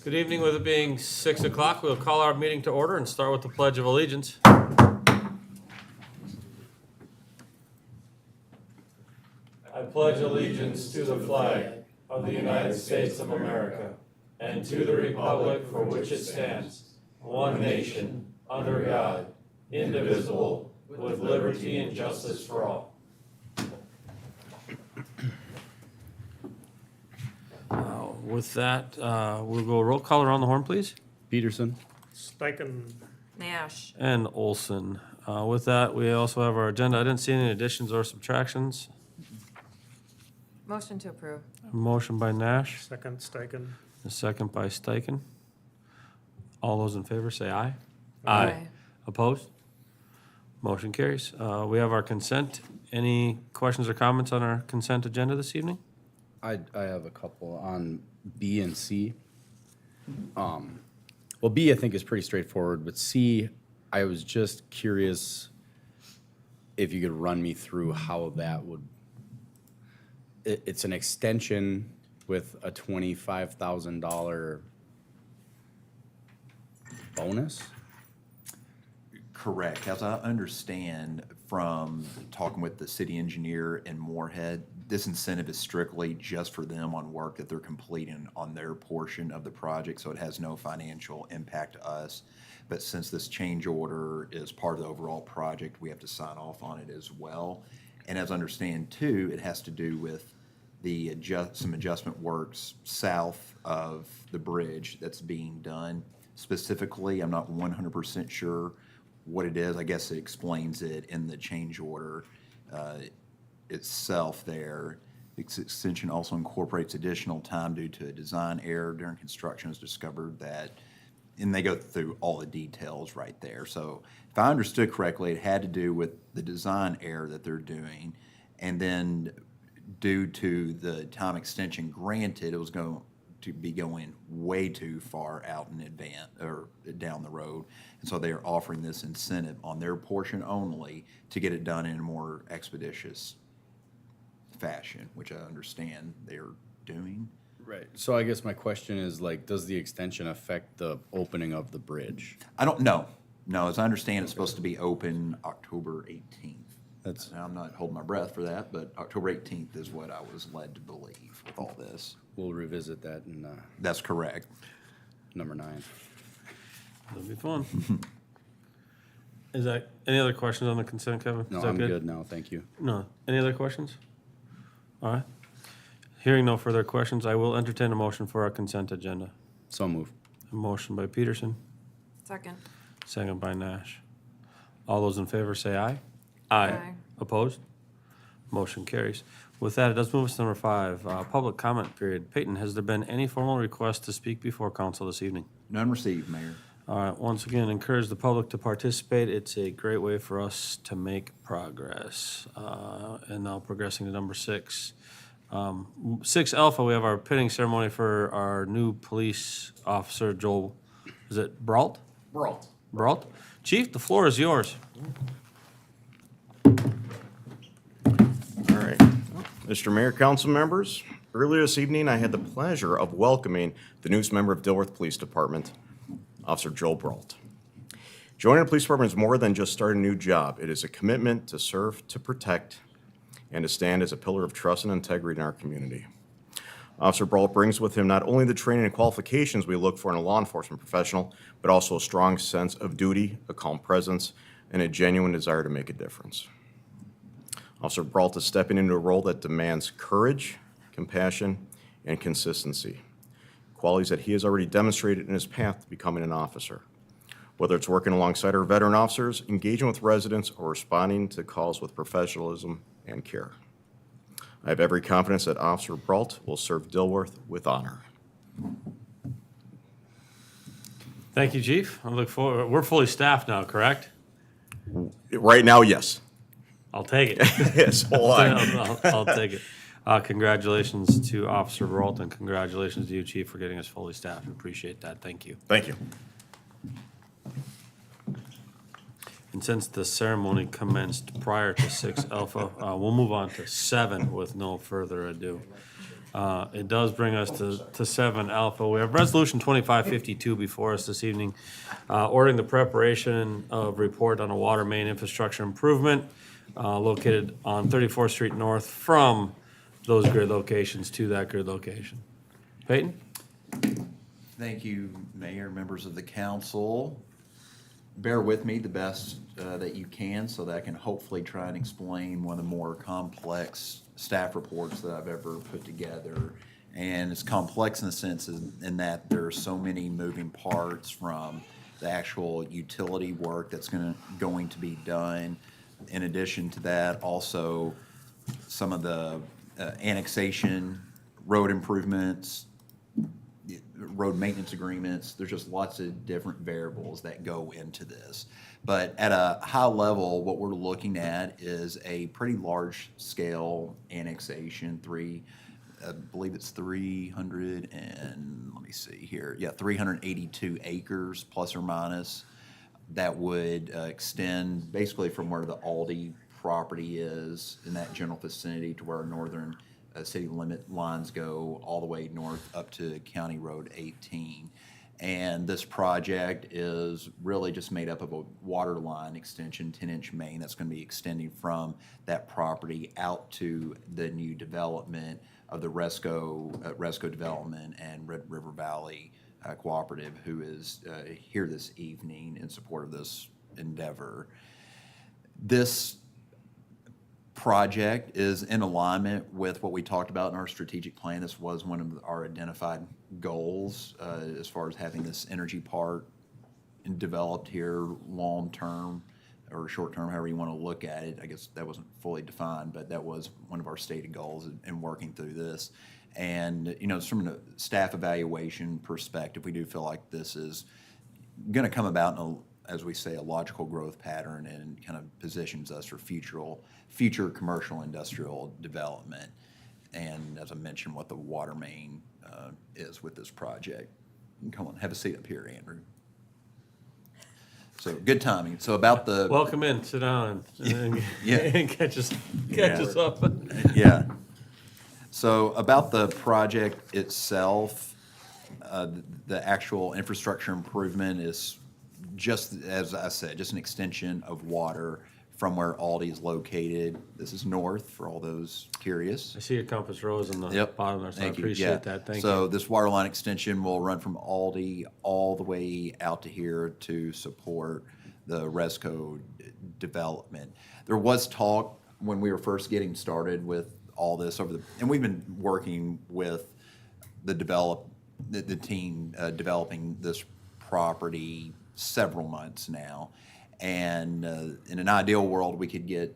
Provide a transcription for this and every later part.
Good evening. With it being 6 o'clock, we'll call our meeting to order and start with the Pledge of Allegiance. I pledge allegiance to the flag of the United States of America and to the republic for which it stands, one nation, under God, indivisible, with liberty and justice for all. With that, we'll go roll call around the horn, please. Peterson. Steichen. Nash. And Olson. With that, we also have our agenda. I didn't see any additions or subtractions. Motion to approve. A motion by Nash, Second, Steichen. a second by Steichen. All those in favor say aye. Aye. Opposed? Motion carries. We have our consent. Any questions or comments on our consent agenda this evening? I have a couple on B and C. Well, B I think is pretty straightforward, but C, I was just curious if you could run me through how that would. It's an extension with a $25,000 bonus. Correct. As I understand from talking with the city engineer in Moorhead, this incentive is strictly just for them on work that they're completing on their portion of the project, so it has no financial impact to us. But since this change order is part of the overall project, we have to sign off on it as well. And as I understand too, it has to do with the some adjustment works south of the bridge that's being done. Specifically, I'm not 100% sure what it is. I guess it explains it in the change order itself there. The extension also incorporates additional time due to a design error during construction. Is discovered that, and they go through all the details right there. So if I understood correctly, it had to do with the design error that they're doing, and then due to the time extension granted, it was going to be going way too far out in advance or down the road. And so they are offering this incentive on their portion only to get it done in a more expeditious fashion, which I understand they're doing. Right. So I guess my question is, like, does the extension affect the opening of the bridge? I don't know. No, as I understand, it's supposed to be open October 18th. That's Now, I'm not holding my breath for that, but October 18th is what I was led to believe with all this. we'll revisit that in That's correct. number 9. That'll be fun. Is that, any other questions on the consent, Kevin? No, Is that I'm good now. Thank you. No. Any other questions? All right. Hearing no further questions, I will entertain a motion for our consent agenda. So move. A motion by Peterson, Second. second by Nash. All those in favor say aye. Aye. Opposed? Motion carries. With that, it does move us to number 5, public comment period. Peyton, has there been any formal request to speak before council this evening? None received, Mayor. All right, once again, encourage the public to participate. It's a great way for us to make progress. And now progressing to number 6. 6 Alpha, we have our pinning ceremony for our new police officer, Joel, is it Brault? Brault. Brault? Chief, the floor is yours. All right. Mr. Mayor, council members, earlier this evening, I had the pleasure of welcoming the newest member of Dilworth Police Department, Officer Joel Brault. Joining the police department is more than just starting a new job. It is a commitment to serve, to protect, and to stand as a pillar of trust and integrity in our community. Officer Brault brings with him not only the training and qualifications we look for in a law enforcement professional, but also a strong sense of duty, a calm presence, and a genuine desire to make a difference. Officer Brault is stepping into a role that demands courage, compassion, and consistency, qualities that he has already demonstrated in his path to becoming an officer. Whether it's working alongside our veteran officers, engaging with residents, or responding to calls with professionalism and care. I have every confidence that Officer Brault will serve Dilworth with honor. Thank you, Chief. I look forward, we're fully staffed now, correct? Right now, yes. I'll take it. Yes, hold on. I'll take it. Congratulations to Officer Brault, and congratulations to you, Chief, for getting us fully staffed. Appreciate that. Thank you. Thank you. And since the ceremony commenced prior to 6 Alpha, we'll move on to 7 with no further ado. It does bring us to 7 Alpha. We have Resolution 2552 before us this evening, ordering the preparation of report on a water main infrastructure improvement located on 34th Street North from those grid locations to that grid location. Peyton? Thank you, Mayor, members of the council. Bear with me the best that you can so that I can hopefully try and explain one of the more complex staff reports that I've ever put together. And it's complex in the sense in that there are so many moving parts from the actual utility work that's going to be done. In addition to that, also some of the annexation, road improvements, road maintenance agreements. There's just lots of different variables that go into this. But at a high level, what we're looking at is a pretty large scale annexation, I believe it's 300 and, let me see here, 382 acres plus or minus that would extend basically from where the Aldi property is in that general vicinity to where our northern city limit lines go all the way north up to County Road 18. And this project is really just made up of a water line extension, 10-inch main that's going to be extending from that property out to the new development of the Resco Development and Red River Valley Cooperative, who is here this evening in support of this endeavor. This project is in alignment with what we talked about in our strategic plan. This was one of our identified goals as far as having this energy park developed here long-term or short-term, however you want to look at it. I guess that wasn't fully defined, but that was one of our stated goals in working through this. And, from a staff evaluation perspective, we do feel like this is going to come about in as we say, a logical growth pattern and kind of positions us for future commercial industrial development. And as I mentioned, what the water main is with this project. Come on, have a seat up here, Andrew. So good timing. So about the Welcome in, sit down and Yeah. and catch us up. Yeah. So about the project itself, the actual infrastructure improvement is just, as I said, just an extension of water from where Aldi is located. This is north for all those curious. I see a compass rose in the bottom there, so I Thank you. appreciate Yeah. that. Thank So you. this water line extension will run from Aldi all the way out to here to support the Resco development. There was talk when we were first getting started with all this and we've been working with the team developing this property several months now. And in an ideal world, we could get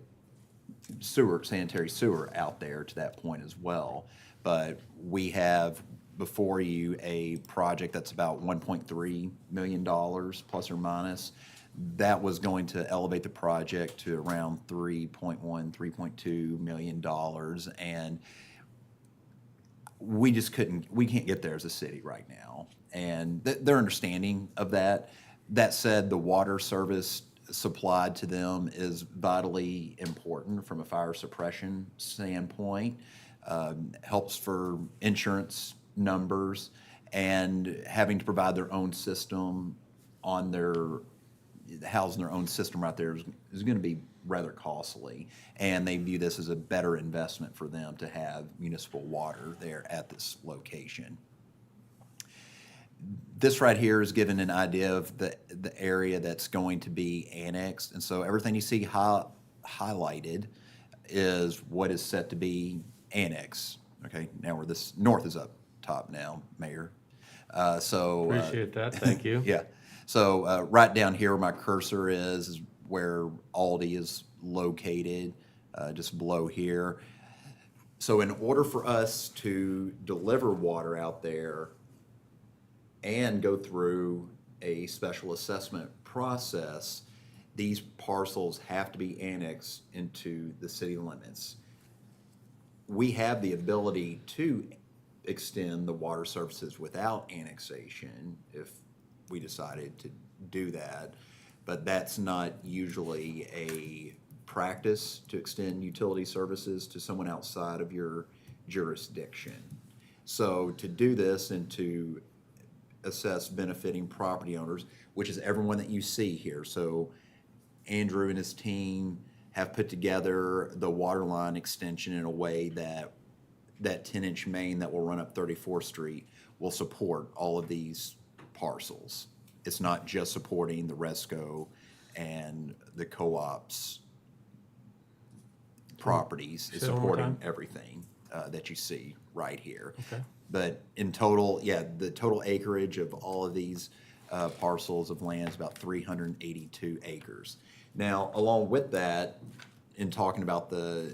sanitary sewer out there to that point as well. But we have before you a project that's about $1.3 million plus or minus. That was going to elevate the project to around $3.2 million. And we just we can't get there as a city right now. And they're understanding of that. That said, the water service supplied to them is vitally important from a fire suppression standpoint, helps for insurance numbers, and having to provide their own system housing their own system right there is going to be rather costly. And they view this as a better investment for them to have municipal water there at this location. This right here is given an idea of the area that's going to be annexed. And so everything you see highlighted is what is set to be annexed. Okay, now where this north is up top now, Mayor. Appreciate that, thank you. Yeah. So right down here where my cursor is where Aldi is located, just below here. So in order for us to deliver water out there and go through a special assessment process, these parcels have to be annexed into the city limits. We have the ability to extend the water services without annexation if we decided to do that, but that's not usually a practice to extend utility services to someone outside of your jurisdiction. So to do this and to assess benefiting property owners, which is everyone that you see here. So Andrew and his team have put together the water line extension in a way that that 10-inch main that will run up 34th Street will support all of these parcels. It's not just supporting the Resco and the co-op's properties. It's Say it one more supporting time. everything that you see right here. Okay. But in total, yeah, the total acreage of all of these parcels of land is about 382 acres. Now, along with that, in talking about the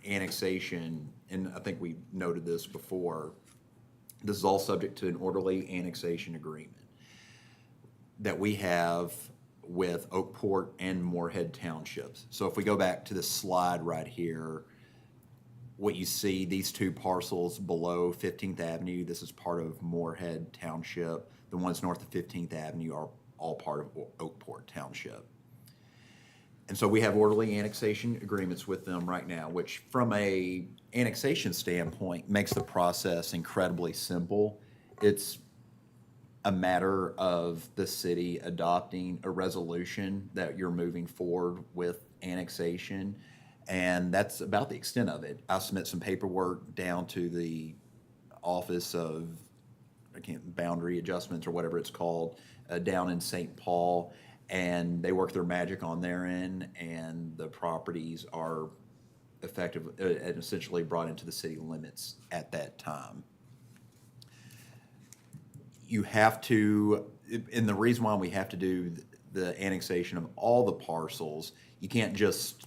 annexation, and I think we noted this before, this is all subject to an orderly annexation agreement that we have with Oakport and Moorhead Townships. So if we go back to this slide right here, what you see, these two parcels below 15th Avenue, this is part of Moorhead Township. The ones north of 15th Avenue are all part of Oakport Township. And so we have orderly annexation agreements with them right now, which from a annexation standpoint makes the process incredibly simple. It's a matter of the city adopting a resolution that you're moving forward with annexation, and that's about the extent of it. I submit some paperwork down to the Office of Boundary Adjustments or whatever it's called, down in St. Paul, and they work their magic on their end, and the properties are effectively and essentially brought into the city limits at that time. You have to, and the reason why we have to do the annexation of all the parcels, you can't just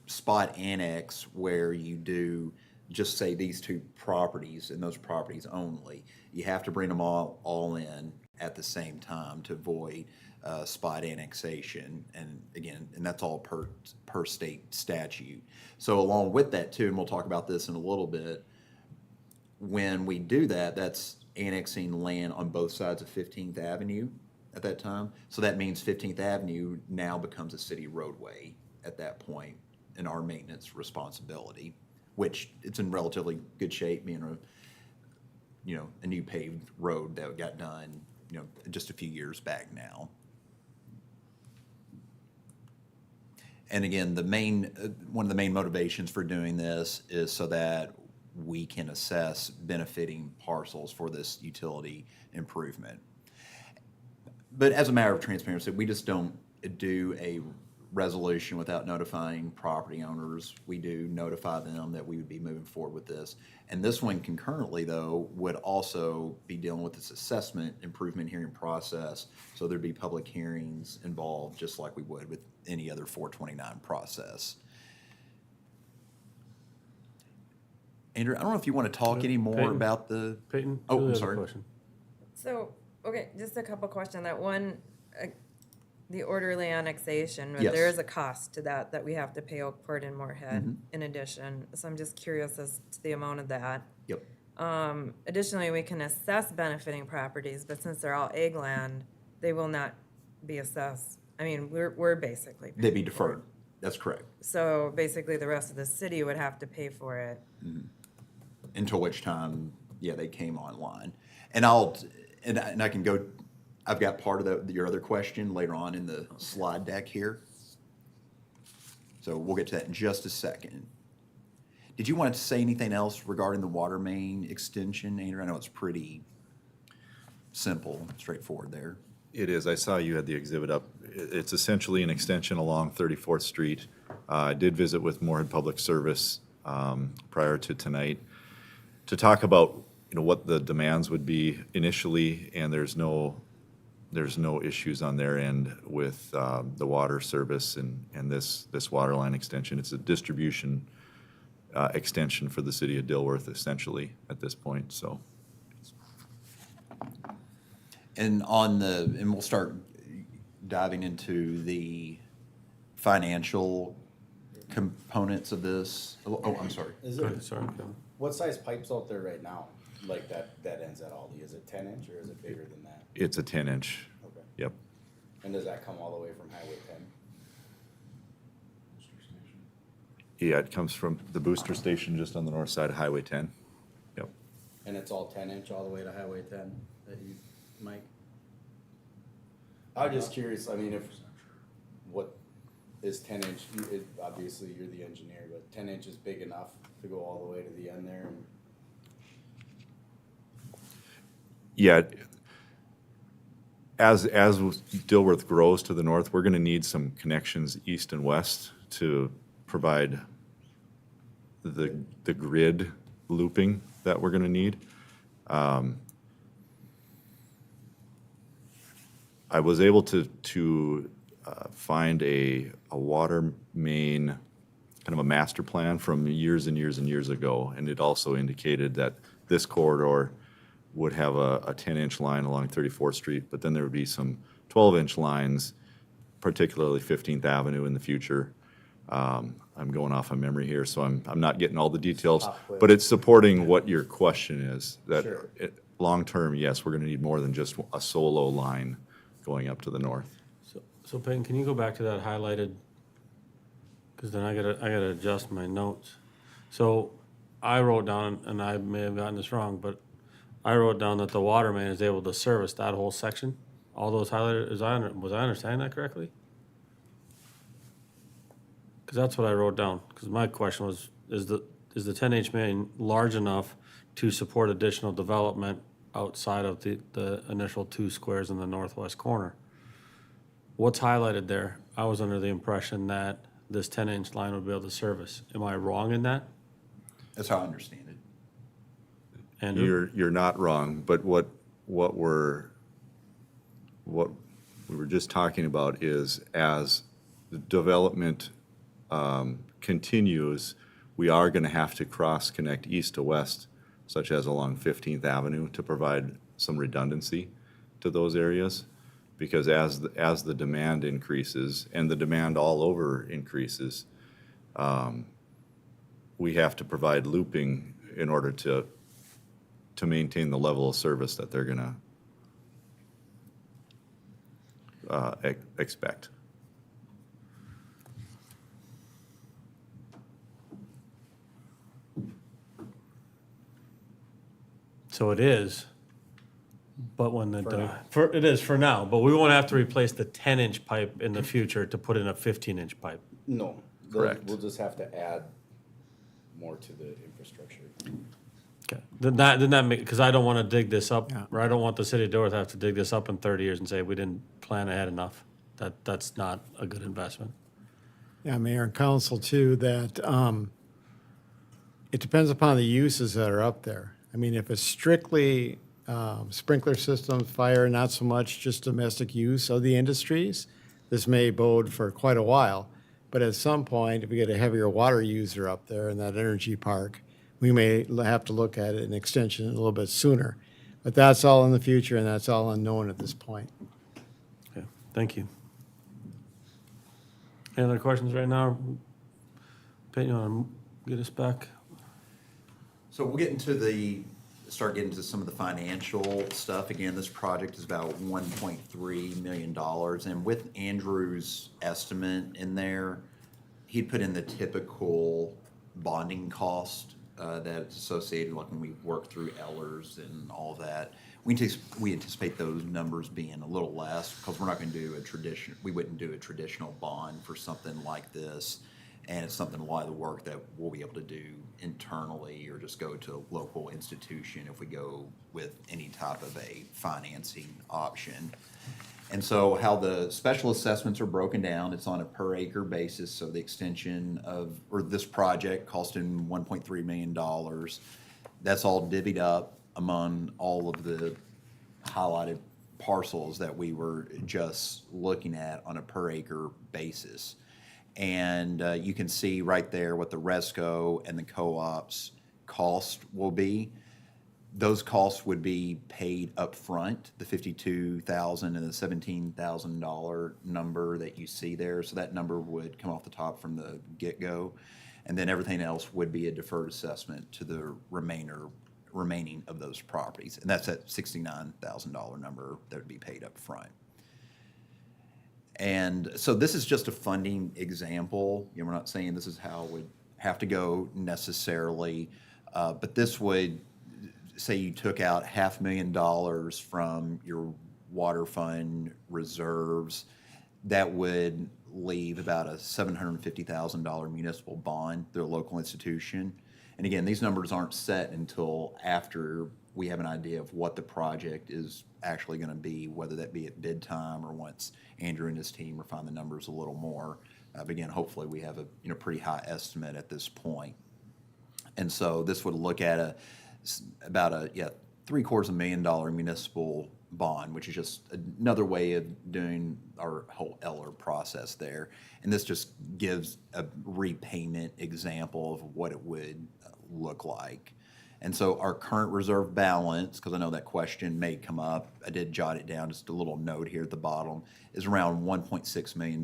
spot annex where you do just say these two properties and those properties only. You have to bring them all in at the same time to avoid spot annexation, and again, and that's all per state statute. So along with that too, and we'll talk about this in a little bit, when we do that, that's annexing land on both sides of 15th Avenue at that time. So that means 15th Avenue now becomes a city roadway at that point, and our maintenance responsibility, which it's in relatively good shape, being a new paved road that got done, just a few years back now. And again, one of the main motivations for doing this is so that we can assess benefiting parcels for this utility improvement. But as a matter of transparency, we just don't do a resolution without notifying property owners. We do notify them that we would be moving forward with this. And this one concurrently, though, would also be dealing with this assessment improvement hearing process. So there'd be public hearings involved, just like we would with any other 429 process. Andrew, I don't know if you want to talk any more Peyton? about the... Peyton? Oh, Julie I'm has a sorry. question. So, okay, just a couple questions. That one, the orderly annexation, Yes. there is a cost to that we have to pay Oakport and Moorhead in addition. So I'm just curious as to the amount of that. Yep. Additionally, we can assess benefiting properties, but since they're all egg land, they will not be assessed. I mean, we're basically They'd be paying for it. deferred. That's correct. So basically, the rest of the city would have to pay for it. Until which time, yeah, they came online. And I can go, I've got part of your other question later on in the slide deck here. So we'll get to that in just a second. Did you want to say anything else regarding the water main extension, Andrew? I know it's pretty simple, straightforward there. It is. I saw you had the exhibit up. It's essentially an extension along 34th Street. I did visit with Moorhead Public Service prior to tonight to talk about what the demands would be initially, and there's no issues on their end with the water service and this water line extension. It's a distribution extension for the city of Dilworth essentially at this point. So. And we'll start diving into the financial components of this. Oh, I'm sorry. Is Go it, ahead, sorry, Kevin. what size pipe's out there right now? Like that ends at Aldi? Is it 10-inch or is it bigger than that? It's a 10-inch. Okay. Yep. And does that come all the way from Highway 10? Yeah, it comes from the booster station just on the north side of Highway 10. Yep. And it's all 10-inch all the way to Highway 10 that you, Mike? I'm just curious, I mean, if, what is 10-inch, obviously you're the engineer, but 10-inch is big enough to go all the way to the end there? And Yeah, as Dilworth grows to the north, we're gonna need some connections east and west to provide the grid looping that we're gonna need. I was able to find a water main, kind of a master plan from years and years and years ago, and it also indicated that this corridor would have a 10-inch line along 34th Street, but then there would be some 12-inch lines, particularly 15th Avenue in the future. I'm going off of memory here, so I'm not getting all the details, but it's supporting what your question is, that Sure. long-term, yes, we're gonna need more than just a solo line going up to the north. So Peyton, can you go back to that highlighted? Because then I gotta adjust my notes. So I wrote down, and I may have gotten this wrong, but I wrote down that the water main is able to service that whole section, all those highlighted, was I understanding that correctly? Because that's what I wrote down, because my question was, is the 10-inch main large enough to support additional development outside of the initial 2 squares in the northwest corner? What's highlighted there? I was under the impression that this 10-inch line would be able to service. Am I wrong in that? That's how I understand it. Andrew? You're not wrong, but what we were just talking about is, as the development continues, we are gonna have to cross-connect east to west, such as along 15th Avenue, to provide some redundancy to those areas. Because as the demand increases, and the demand all over increases, we have to provide looping in order to maintain the level of service that they're gonna expect. So it is, but when it is for now, but we won't have to replace the 10-inch pipe in the future to put in a 15-inch pipe. No. Correct. We'll just have to add more to the infrastructure. Okay. Then that make, because I don't want to dig this up, or I don't want the city of Dilworth to have to dig this up in 30 years and say, we didn't plan ahead enough. That's not a good investment. Yeah, Mayor and Council too, that it depends upon the uses that are up there. I mean, if it's strictly sprinkler systems, fire, not so much just domestic use of the industries, this may bode for quite a while. But at some point, if we get a heavier water user up there in that energy park, we may have to look at an extension a little bit sooner. But that's all in the future, and that's all unknown at this point. Okay, thank you. Any other questions right now? Peyton, you want to get us back? So we'll start getting to some of the financial stuff. Again, this project is about $1.3 million. And with Andrew's estimate in there, he'd put in the typical bonding cost that's associated, like when we work through Ellers and all that. We anticipate those numbers being a little less, because we're not going to do we wouldn't do a traditional bond for something like this. And it's something, a lot of the work that we'll be able to do internally, or just go to a local institution if we go with any type of a financing option. And so how the special assessments are broken down, it's on a per acre basis. So the extension or this project costing $1.3 million, that's all divvied up among all of the highlighted parcels that we were just looking at on a per acre basis. And you can see right there what the RESCO and the co-op's cost will be. Those costs would be paid up front, the $52,000 and the $17,000 number that you see there. So that number would come off the top from the get-go. And then everything else would be a deferred assessment to the remaining of those properties. And that's that $69,000 number that would be paid up front. And so this is just a funding example. You know, we're not saying this is how it would have to go necessarily, but this would say you took out $500,000 from your water fund reserves, that would leave about a $750,000 municipal bond through a local institution. And again, these numbers aren't set until after we have an idea of what the project is actually going to be, whether that be at bid time or once Andrew and his team refine the numbers a little more. But again, hopefully we have a pretty high estimate at this point. And so this would look at about a $750,000 municipal bond, which is just another way of doing our whole Eller process there. And this just gives a repayment example of what it would look like. And so our current reserve balance, because I know that question may come up, I did jot it down, just a little note here at the bottom, is around $1.6 million.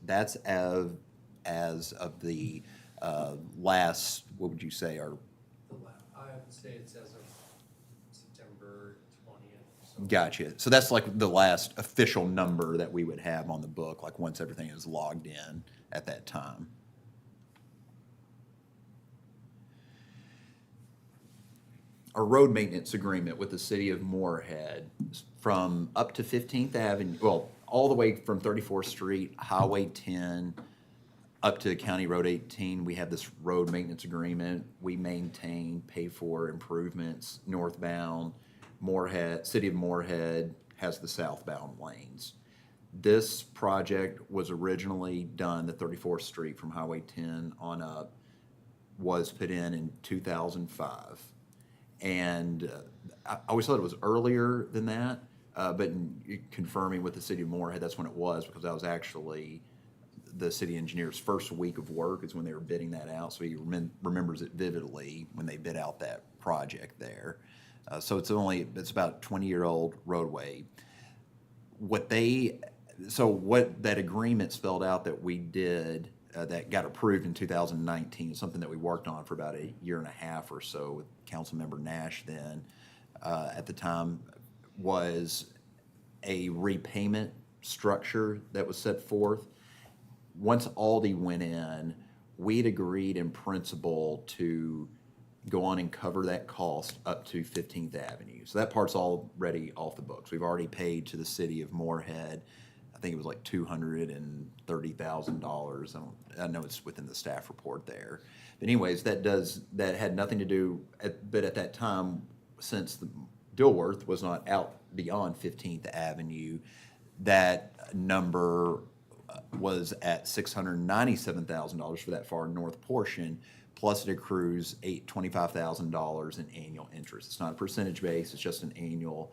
That's as of the last, what would you say, our I would say it's as of September 20th. So. Gotcha. So that's like the last official number that we would have on the book, like once everything is logged in at that time. Our road maintenance agreement with the city of Moorhead from up to 15th Avenue, well, all the way from 34th Street, Highway 10, up to County Road 18, we have this road maintenance agreement. We maintain, pay for improvements northbound. Moorhead, City of Moorhead has the southbound lanes. This project was originally done, the 34th Street from Highway 10 on up, was put in 2005. And I always thought it was earlier than that, but in confirming with the City of Moorhead, that's when it was, because that was actually the city engineer's first week of work is when they were bidding that out. So he remembers it vividly when they bid out that project there. So it's about a 20-year-old roadway. What that agreement spelled out that we did that got approved in 2019 is something that we worked on for about a year and a half or so with Councilmember Nash then at the time, was a repayment structure that was set forth. Once Aldi went in, we'd agreed in principle to go on and cover that cost up to 15th Avenue. So that part's already off the books. We've already paid to the city of Moorhead, I think it was like $230,000. I know it's within the staff report there. But anyways, that had nothing to do, but at that time, since the Dilworth was not out beyond 15th Avenue, that number was at $697,000 for that far north portion, plus it accrues $25,000 in annual interest. It's not a percentage base, it's just an annual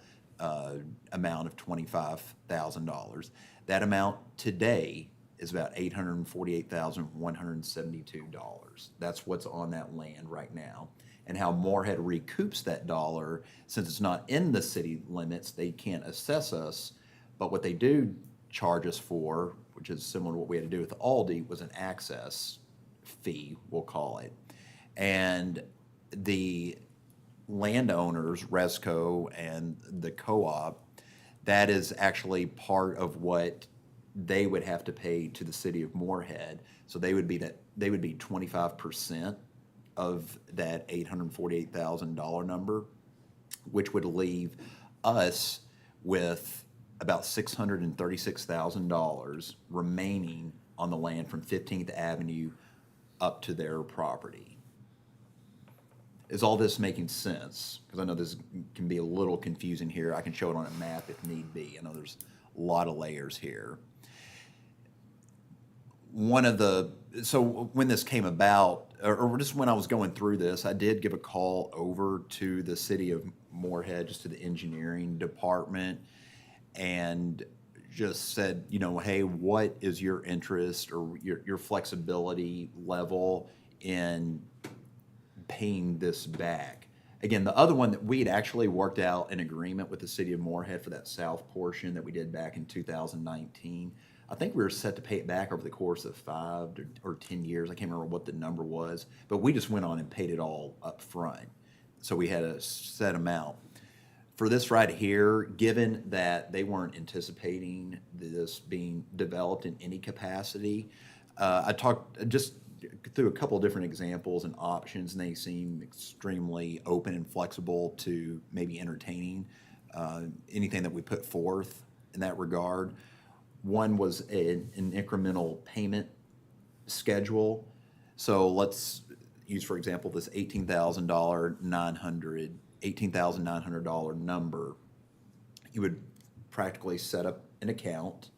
amount of $25,000. That amount today is about $848,172. That's what's on that land right now. And how Moorhead recoups that dollar, since it's not in the city limits, they can't assess us, but what they do charge us for, which is similar to what we had to do with Aldi, was an access fee, we'll call it. And the landowners, Resco and the co-op, that is actually part of what they would have to pay to the city of Moorhead. So they would be 25% of that $848,000 number, which would leave us with about $636,000 remaining on the land from 15th Avenue up to their property. Is all this making sense? Because I know this can be a little confusing here. I can show it on a map if need be. I know there's a lot of layers here. So when this came about, or just when I was going through this, I did give a call over to the city of Moorhead, just to the engineering department, and just said, hey, what is your interest or your flexibility level in paying this back? Again, the other one that we had actually worked out an agreement with the city of Moorhead for that south portion that we did back in 2019. I think we were set to pay it back over the course of 5 or 10 years. I can't remember what the number was, but we just went on and paid it all up front. So we had a set amount. For this right here, given that they weren't anticipating this being developed in any capacity, I talked just through a couple of different examples and options, and they seem extremely open and flexible to maybe entertaining anything that we put forth in that regard. One was an incremental payment schedule. So let's use, for example, this $18,900 number. You would practically set up an account,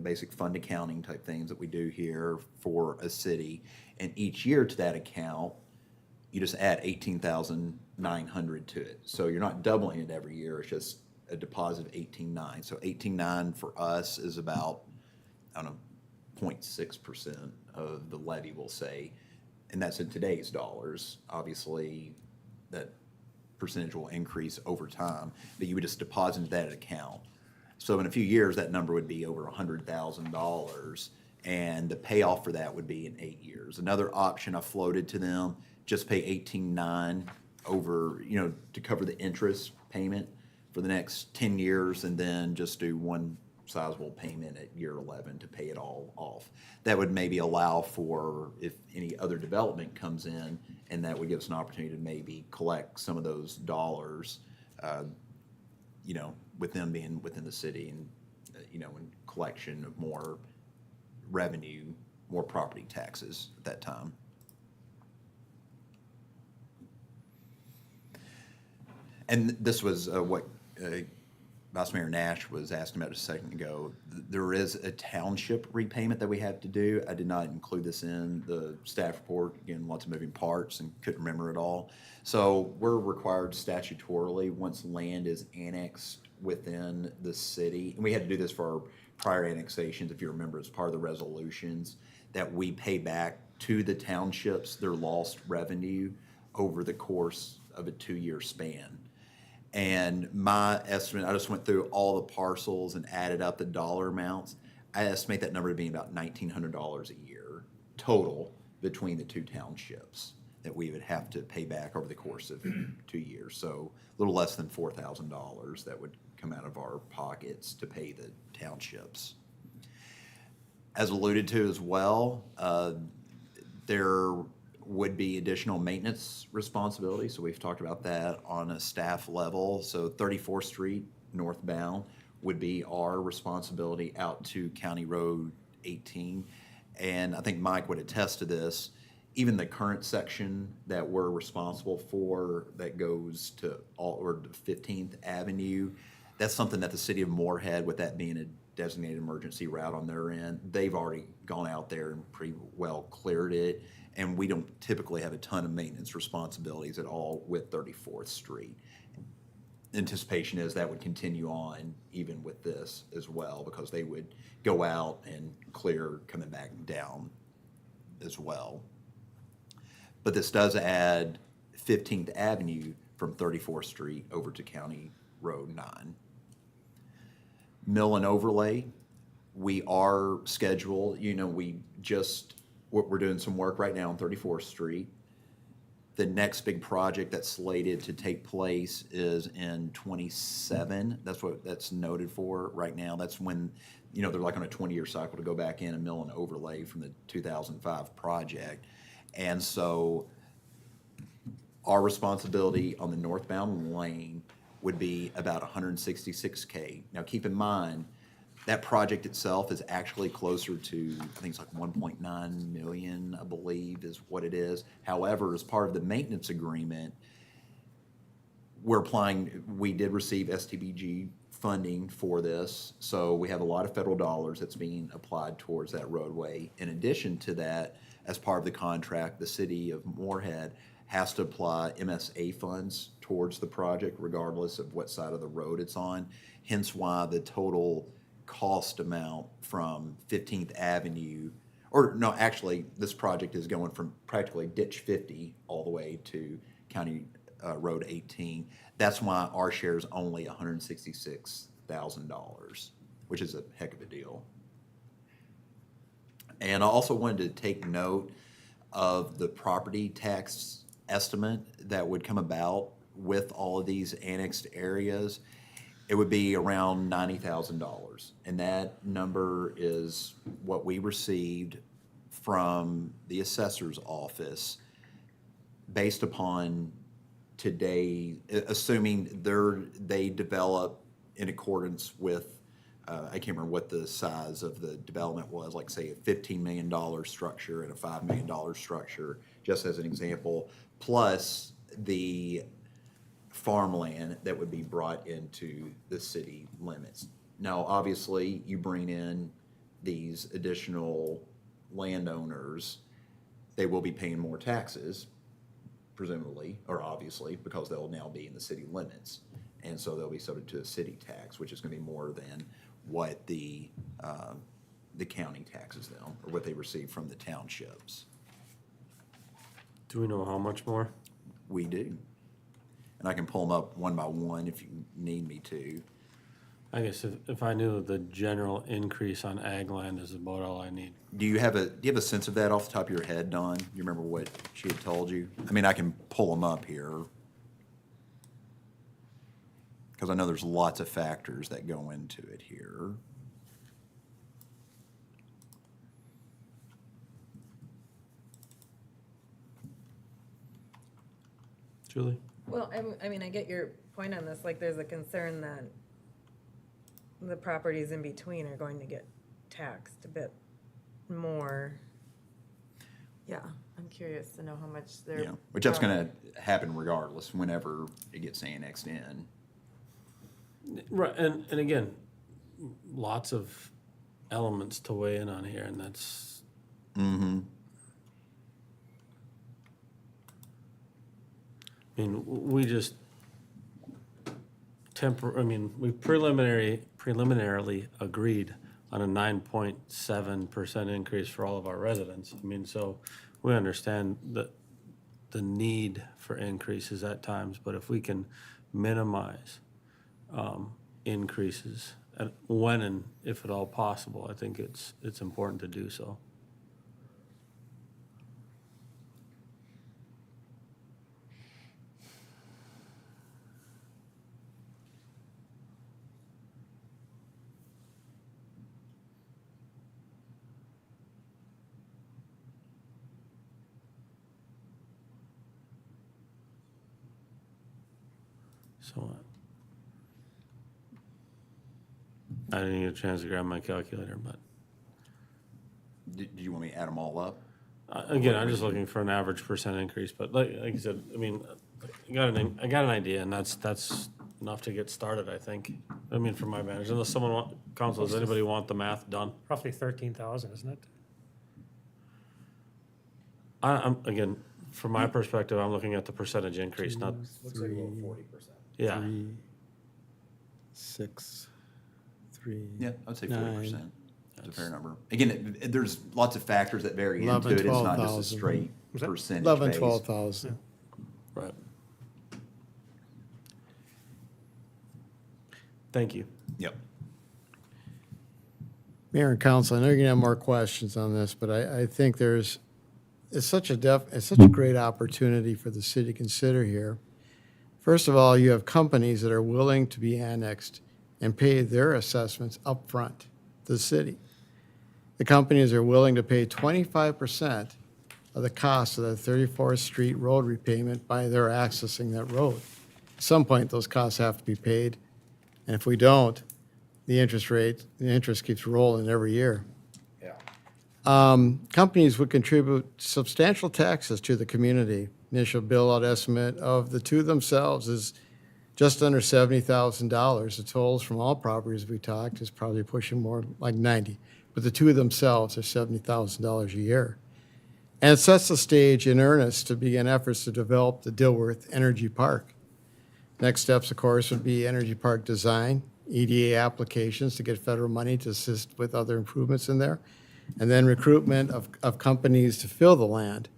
basic fund accounting type things that we do here for a city. And each year to that account, you just add 18,900 to it. So you're not doubling it every year. It's just a deposit of 18,900. So 18,900 for us is about, I don't know, 0.6% of the levy, we'll say. And that's in today's dollars. Obviously, that percentage will increase over time, but you would just deposit into that account. So in a few years, that number would be over $100,000, and the payoff for that would be in 8 years. Another option I floated to them, just pay 18,900 over, to cover the interest payment for the next 10 years, and then just do one sizable payment at year 11 to pay it all off. That would maybe allow for if any other development comes in, and that would give us an opportunity to maybe collect some of those dollars, with them being within the city and, in collection of more revenue, more property taxes at that time. And this was what Vice Mayor Nash was asking about just a second ago. There is a township repayment that we have to do. I did not include this in the staff report. Again, lots of moving parts and couldn't remember it all. So we're required statutorily, once land is annexed within the city, and we had to do this for our prior annexations, if you remember, as part of the resolutions, that we pay back to the townships their lost revenue over the course of a 2-year span. And my estimate, I just went through all the parcels and added up the dollar amounts. I estimate that number to be about $1,900 a year total between the two townships that we would have to pay back over the course of 2 years. So a little less than $4,000 that would come out of our pockets to pay the townships. As alluded to as well, there would be additional maintenance responsibility. So we've talked about that on a staff level. So 34th Street northbound would be our responsibility out to County Road 18. And I think Mike would attest to this. Even the current section that we're responsible for that goes to or 15th Avenue, that's something that the city of Moorhead, with that being a designated emergency route on their end, they've already gone out there and pretty well cleared it. And we don't typically have a ton of maintenance responsibilities at all with 34th Street. Anticipation is that would continue on even with this as well, because they would go out and clear coming back down as well. But this does add 15th Avenue from 34th Street over to County Road 9. Mill and overlay, we are scheduled, we're doing some work right now on 34th Street. The next big project that's slated to take place is in 27. That's what that's noted for right now. That's when, they're like on a 20-year cycle to go back in and mill and overlay from the 2005 project. And so our responsibility on the northbound lane would be about $166K. Now keep in mind, that project itself is actually closer to, I think it's like 1.9 million, I believe is what it is. However, as part of the maintenance agreement, we did receive STBG funding for this. So we have a lot of federal dollars that's being applied towards that roadway. In addition to that, as part of the contract, the city of Moorhead has to apply MSA funds towards the project, regardless of what side of the road it's on. Hence why the total cost amount from 15th Avenue, this project is going from practically ditch 50 all the way to County Road 18. That's why our share is only $166,000, which is a heck of a deal. And I also wanted to take note of the property tax estimate that would come about with all of these annexed areas. It would be around $90,000. And that number is what we received from the assessor's office based upon today, assuming they develop in accordance with, I can't remember what the size of the development was, like say a $15 million structure and a $5 million structure, just as an example, plus the farmland that would be brought into the city limits. Now, obviously, you bring in these additional landowners, they will be paying more taxes, presumably, or obviously, because they'll now be in the city limits. And so they'll be subject to a city tax, which is gonna be more than what the county taxes them, or what they receive from the townships. Do we know how much more? We do. And I can pull them up one by one if you need me to. I guess if I knew the general increase on ag land is about all I need. Do you have a sense of that off the top of your head, Don? You remember what she had told you? I mean, I can pull them up here. Because I know there's lots of factors that go into it here. Julie? Well, I mean, I get your point on this, like, there's a concern that the properties in between are going to get taxed a bit more. Yeah, I'm curious to know how much they're. Yeah, which that's gonna happen regardless, whenever it gets annexed in. Right, and again, lots of elements to weigh in on here, and that's. Mm-hmm. I mean, we just we preliminarily agreed on a 9.7% increase for all of our residents. I mean, so we understand the need for increases at times, but if we can minimize increases when and if at all possible, I think it's important to do so. So I didn't get a chance to grab my calculator, but Do you want me to add them all up? again, I'm just looking for an average percent increase. But like I said, I mean, I got an idea, and that's enough to get started, I think. I mean, from my vantage, unless council, does anybody want the math done? Roughly 13,000, isn't it? I'm again, from my perspective, I'm looking at the percentage increase, not. Looks like about 40%. Yeah. 3, 6, 3. Yeah, I'd say 9. 40%. That's a fair number. Again, there's lots of factors that vary into 11, it. It's not just a 12,000. straight Was that percentage 11, base. 12,000. Right. Thank you. Yep. Mayor and council, I know you're gonna have more questions on this, but I think it's such a great opportunity for the city to consider here. First of all, you have companies that are willing to be annexed and pay their assessments upfront to the city. The companies are willing to pay 25% of the cost of the 34th Street road repayment by their accessing that road. At some point, those costs have to be paid, and if we don't, the interest keeps rolling every year. Yeah. Companies would contribute substantial taxes to the community. Initial bill-out estimate of the two themselves is just under $70,000. The totals from all properties we talked is probably pushing more like 90. But the two themselves are $70,000 a year. And it sets the stage in earnest to begin efforts to develop the Dilworth Energy Park. Next steps, of course, would be energy park design, EDA applications to get federal money to assist with other improvements in there, and then recruitment of companies to fill the land.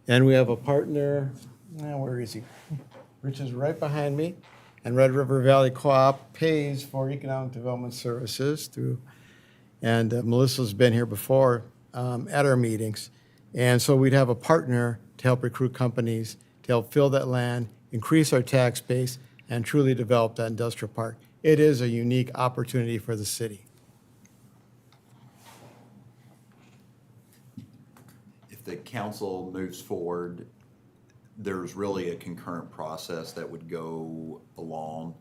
And we have a partner, where is he? Rich is right behind me. And Red River Valley Co-op pays for economic development services through, and Melissa's been here before at our meetings. And so we'd have a partner to help recruit companies, to help fill that land, increase our tax base, and truly develop that industrial park. It is a unique opportunity for the city. the council moves forward, there's really a concurrent process that would go along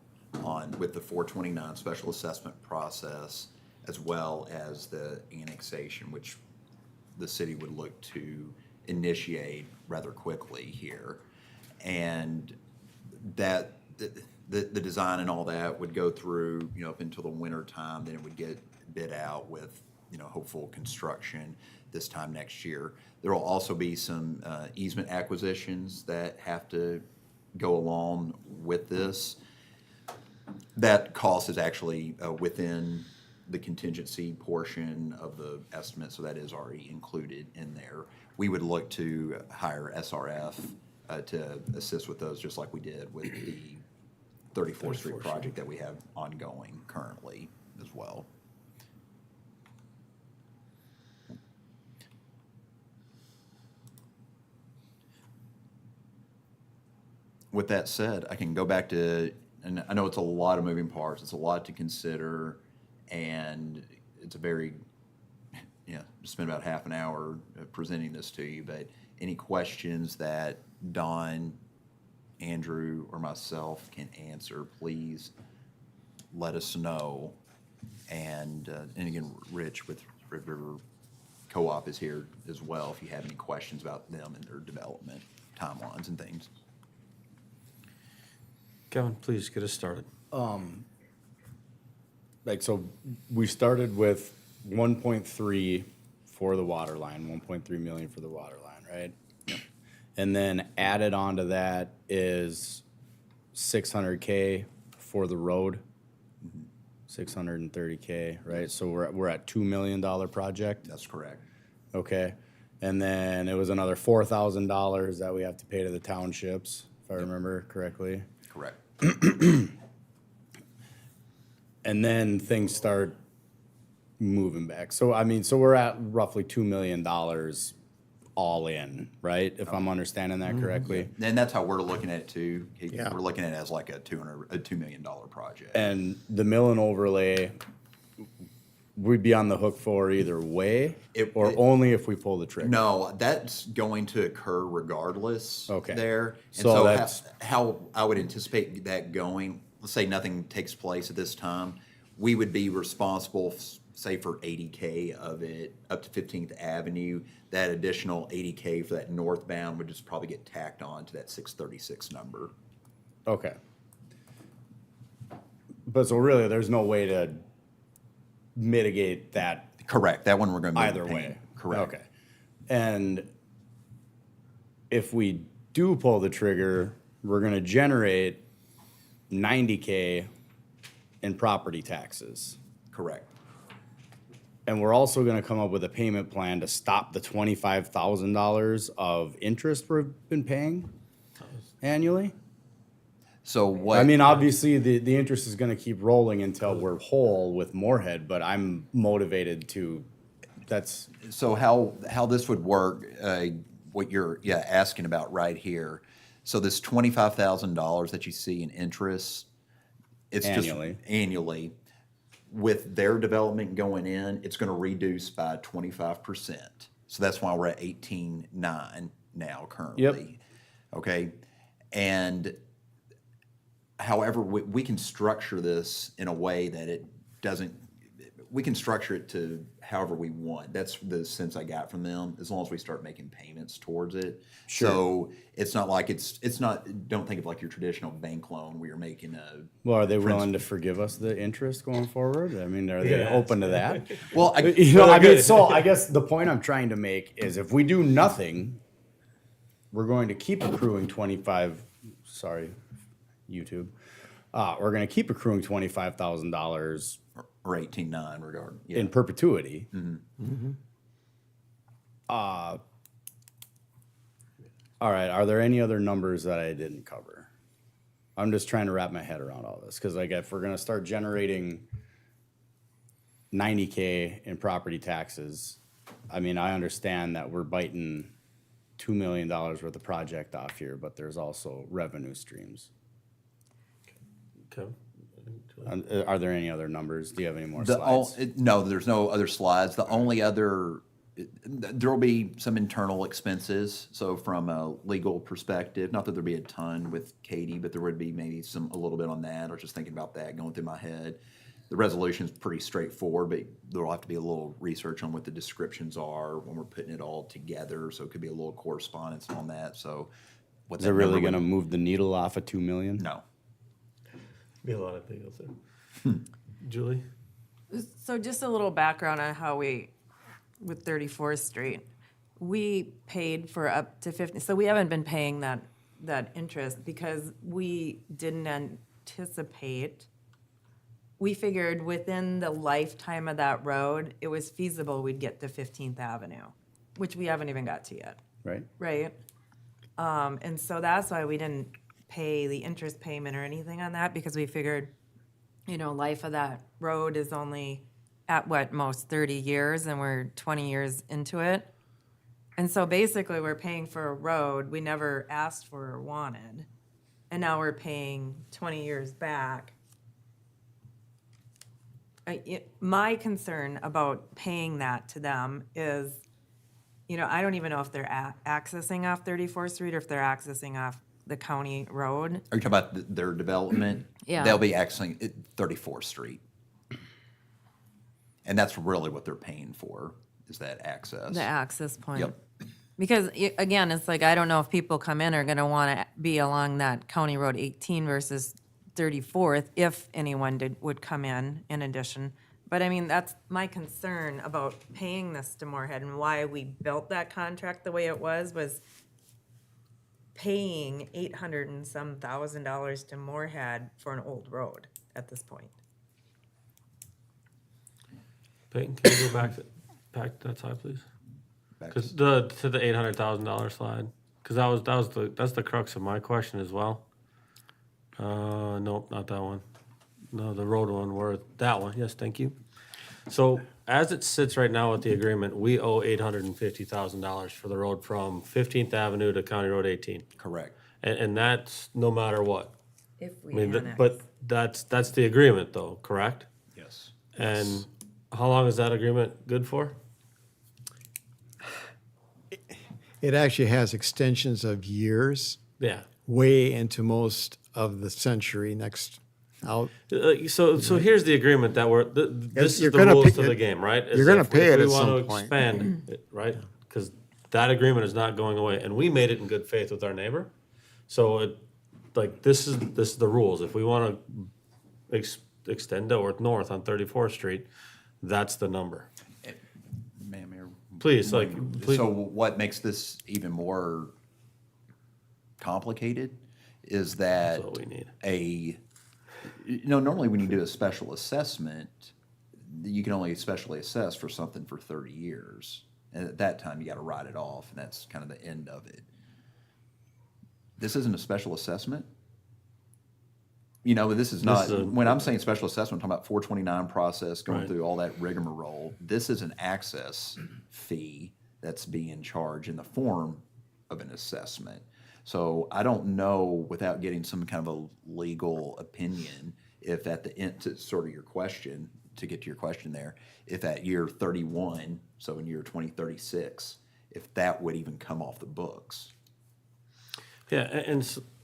with the 429 special assessment process, as well as the annexation, which the city would look to initiate rather quickly here. And that, the design and all that would go through, up until the winter time, then it would get bid out with, hopeful construction this time next year. There will also be some easement acquisitions that have to go along with this. That cost is actually within the contingency portion of the estimate, so that is already included in there. We would look to hire SRF to assist with those, just like we did with the 34th Street project that we have ongoing currently as well. With that said, I can go back to, and I know it's a lot of moving parts, it's a lot to consider, and it's a very, spent about half an hour presenting this to you, but any questions that Don, Andrew, or myself can answer, please let us know. And again, Rich with Red River Co-op is here as well if you have any questions about them and their development timelines and things. Kevin, please get us started. So we started with 1.3 for the water line, 1.3 million for the water line, right? Yep. And then added on to that is 600K for the road, 630K, right? So we're at $2 million project. That's correct. Okay. And then it was another $4,000 that we have to pay to the townships, if I remember correctly. Correct. And then things start moving back. So, so we're at roughly $2 million all in, right? If I'm understanding that correctly. And that's how we're looking at it too. Yeah. We're looking at it as like a $2 million project. And the mill and overlay, we'd be on the hook for either way, or only if we pull the trigger. No, that's going to occur regardless. Okay. There. And So so that's- how I would anticipate that going, let's say nothing takes place at this time, we would be responsible, say for 80K of it up to 15th Avenue. That additional 80K for that northbound would just probably get tacked on to that 636 number. Okay. But so really, there's no way to mitigate that Correct. That one we're going to either way. Correct. Okay. And if we do pull the trigger, we're gonna generate 90K in property taxes. Correct. And we're also gonna come up with a payment plan to stop the $25,000 of interest we've been paying annually. So what? I mean, obviously, the interest is gonna keep rolling until we're whole with Moorhead, but I'm motivated to, that's, So how this would work, what you're asking about right here. So this $25,000 that you see in interest, it's Annually. just annually. With their development going in, it's going to reduce by 25%. So that's why we're at 18.9 now currently. Okay, and however we can structure this in a way that it doesn't. We can structure it to however we want. That's the sense I got from them, as long as we start making payments towards it. Sure. So it's not like it's not, don't think of like your traditional bank loan where you're making a. well, are they willing to forgive us the interest going forward? I mean, are they open to that? Well, I mean, so I guess the point I'm trying to make is if we do nothing, we're going to keep accruing sorry, YouTube. We're going to keep accruing $25,000 or 18.9 regard. Yeah. in perpetuity. All right, are there any other numbers that I didn't cover? I'm just trying to wrap my head around all this, because like if we're gonna start generating 90K in property taxes, I mean, I understand that we're biting $2 million worth of project off here, but there's also revenue streams. Kevin? Are there any other numbers? Do you have any more No, slides? there's no other slides. The only other There'll be some internal expenses, so from a legal perspective, not that there'd be a ton with Katie, but there would be maybe a little bit on that. I was just thinking about that going through my head. The resolution's pretty straightforward, but there'll have to be a little research on what the descriptions are when we're putting it all together, so it could be a little correspondence on that, so. what Is that it really number gonna would- move the needle off of 2 million? No. Be a lot of things there. Julie? So just a little background on how with 34th Street, we paid for up to 50, so we haven't been paying that interest because we didn't anticipate. We figured within the lifetime of that road, it was feasible we'd get to 15th Avenue, which we haven't even got to yet, Right? right? And so that's why we didn't pay the interest payment or anything on that, because we figured, life of that road is only at most 30 years, and we're 20 years into it. And so basically, we're paying for a road we never asked for or wanted, and now we're paying 20 years back. My concern about paying that to them is, I don't even know if they're accessing off 34th Street or if they're accessing off the county road. Are you talking about their development? Yeah. They'll be accessing 34th Street. And that's really what they're paying for, is that access. The access point. Yep. Because, again, it's like, I don't know if people come in are gonna wanna be along that County Road 18 versus 34th, if anyone would come in addition. But I mean, that's my concern about paying this to Moorhead, and why we built that contract the way it was paying $800 and some thousand to Moorhead for an old road at this point. Peyton, can you go back to that slide, please? Back Cause to- to the $800,000 slide, cause that's the crux of my question as well. Nope, not that one. No, the road one, that one, yes, thank you. So as it sits right now with the agreement, we owe $850,000 for the road from 15th Avenue to County Road 18. Correct. And that's no matter what. If I we mean, annex. but that's the agreement though, correct? Yes. And how long is that agreement good for? It actually has extensions of years, Yeah. way into most of the century next out. So here's the agreement that this is You're the gonna rules pay- to the game, right? Is you're gonna if- pay if it we at want some to point. expand it, right? Because that agreement is not going away, and we made it in good faith with our neighbor. So this is the rules. If we want to extend north on 34th Street, that's the number. Ma'am, Mayor. Please, please. So what makes this even more complicated is that That's what we need. normally when you do a special assessment, you can only specially assess for something for 30 years. And at that time, you got to write it off, and that's kind of the end of it. This isn't a special assessment. This is not, This is a- when I'm saying special assessment, I'm talking about 429 process, going Right. through all that rigmarole. This is an access fee that's being charged in the form of an assessment. So I don't know, without getting some kind of a legal opinion, if at the end, to sort of your question, to get to your question there, if at year 31, so in year 2036, if that would even come off the books. Yeah,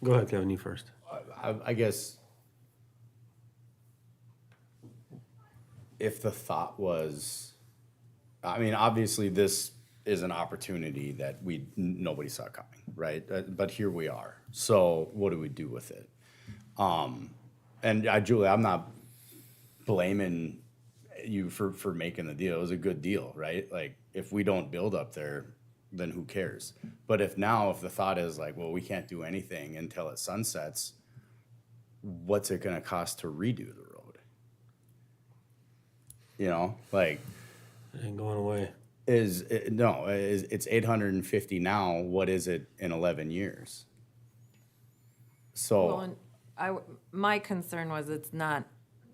go ahead, Kevin, you first. I guess if the thought was, I mean, obviously this is an opportunity that nobody saw coming, right? But here we are. So what do we do with it? And Julie, I'm not blaming you for making the deal. It was a good deal, right? Like, if we don't build up there, then who cares? But if the thought is like, well, we can't do anything until it sunsets, what's it gonna cost to redo the road? It ain't going away. It's 850 now. What is it in 11 years? Well, So, and my concern was it's not,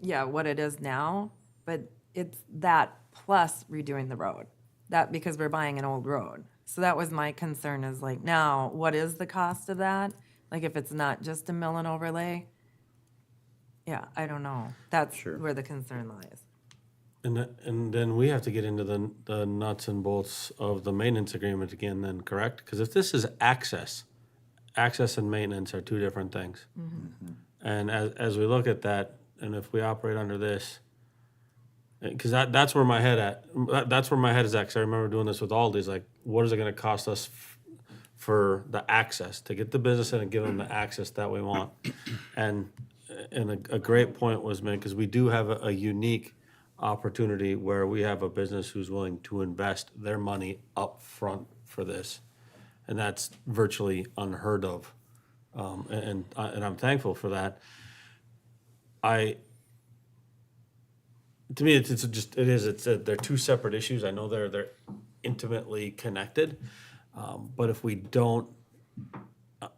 what it is now, but it's that plus redoing the road. That, because we're buying an old road. So that was my concern, is like, now, what is the cost of that? Like, if it's not just a mill and overlay? Yeah, I don't know. That's Sure. where the concern lies. And then we have to get into the nuts and bolts of the maintenance agreement again then, correct? Because if this is access and maintenance are two different things. And as we look at that, and if we operate under this, because that's where my head that's where my head is at, 'cause I remember doing this with Aldi's, like, what is it gonna cost us for the access, to get the business in and give them the access that we want? And a great point was made, because we do have a unique opportunity where we have a business who's willing to invest their money up front for this. And that's virtually unheard of. And I'm thankful for that. To me, they're two separate issues. I know they're intimately connected. But if we don't,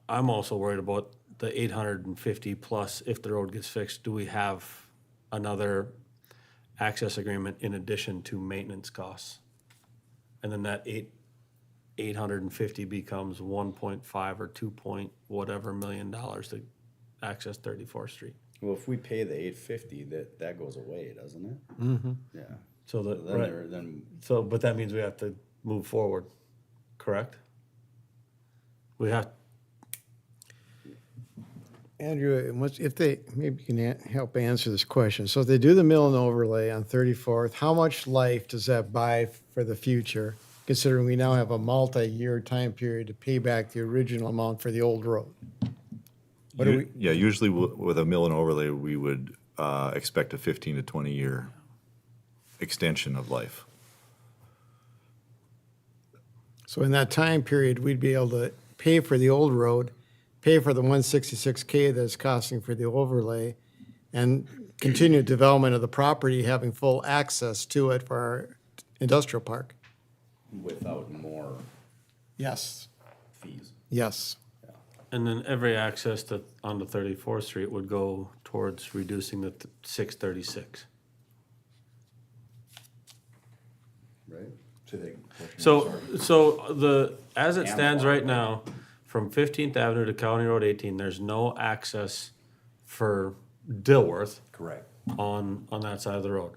I'm also worried about the 850 plus, if the road gets fixed, do we have another access agreement in addition to maintenance costs? And then that 850 becomes 1.5 or 2 point whatever million dollars to access 34th Street. Well, if we pay the 850, that goes away, doesn't it? Yeah. So So that, then right. then But that means we have to move forward, correct? We have, Andrew, if they, maybe you can help answer this question. So if they do the mill and overlay on 34th, how much life does that buy for the future, considering we now have a multi-year time period to pay back the original amount for the old road? What do we, Yeah, usually with a mill and overlay, we would expect a 15 to 20-year extension of life. so in that time period, we'd be able to pay for the old road, pay for the 166K that's costing for the overlay, and continue development of the property, having full access to it for our industrial park. without more Yes, fees. yes. and then every access to, onto 34th Street would go towards reducing the 636. Right? To the question, So as it And stands water. right now, from 15th Avenue to County Road 18, there's no access for Dilworth correct. on that side of the road.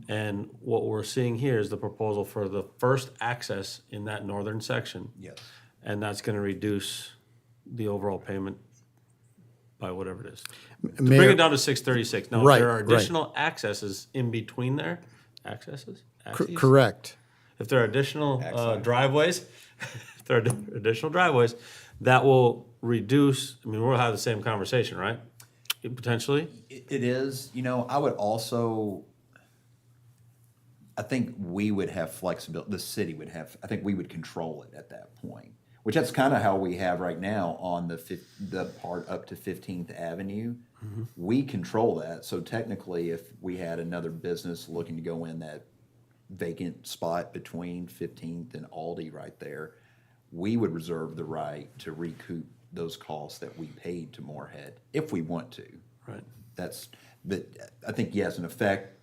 And what we're seeing here is the proposal for the first access in that northern section. Yes. And that's gonna reduce the overall payment by whatever it is. To Mayor- bring it down to 636. Now, if Right, there are right. additional accesses in between there, accesses? Axes? Correct. If there are additional Excellent. driveways, if there are additional driveways, that will reduce, I mean, we'll have the same conversation, right? Potentially? It is, I would also, I think we would have flexibility, the city would have, I think we would control it at that point, which that's kind of how we have right now on the part up to 15th Avenue. We control that, so technically, if we had another business looking to go in that vacant spot between 15th and Aldi right there, we would reserve the right to recoup those costs that we paid to Moorhead if we want to. Right. But I think, yes, in effect,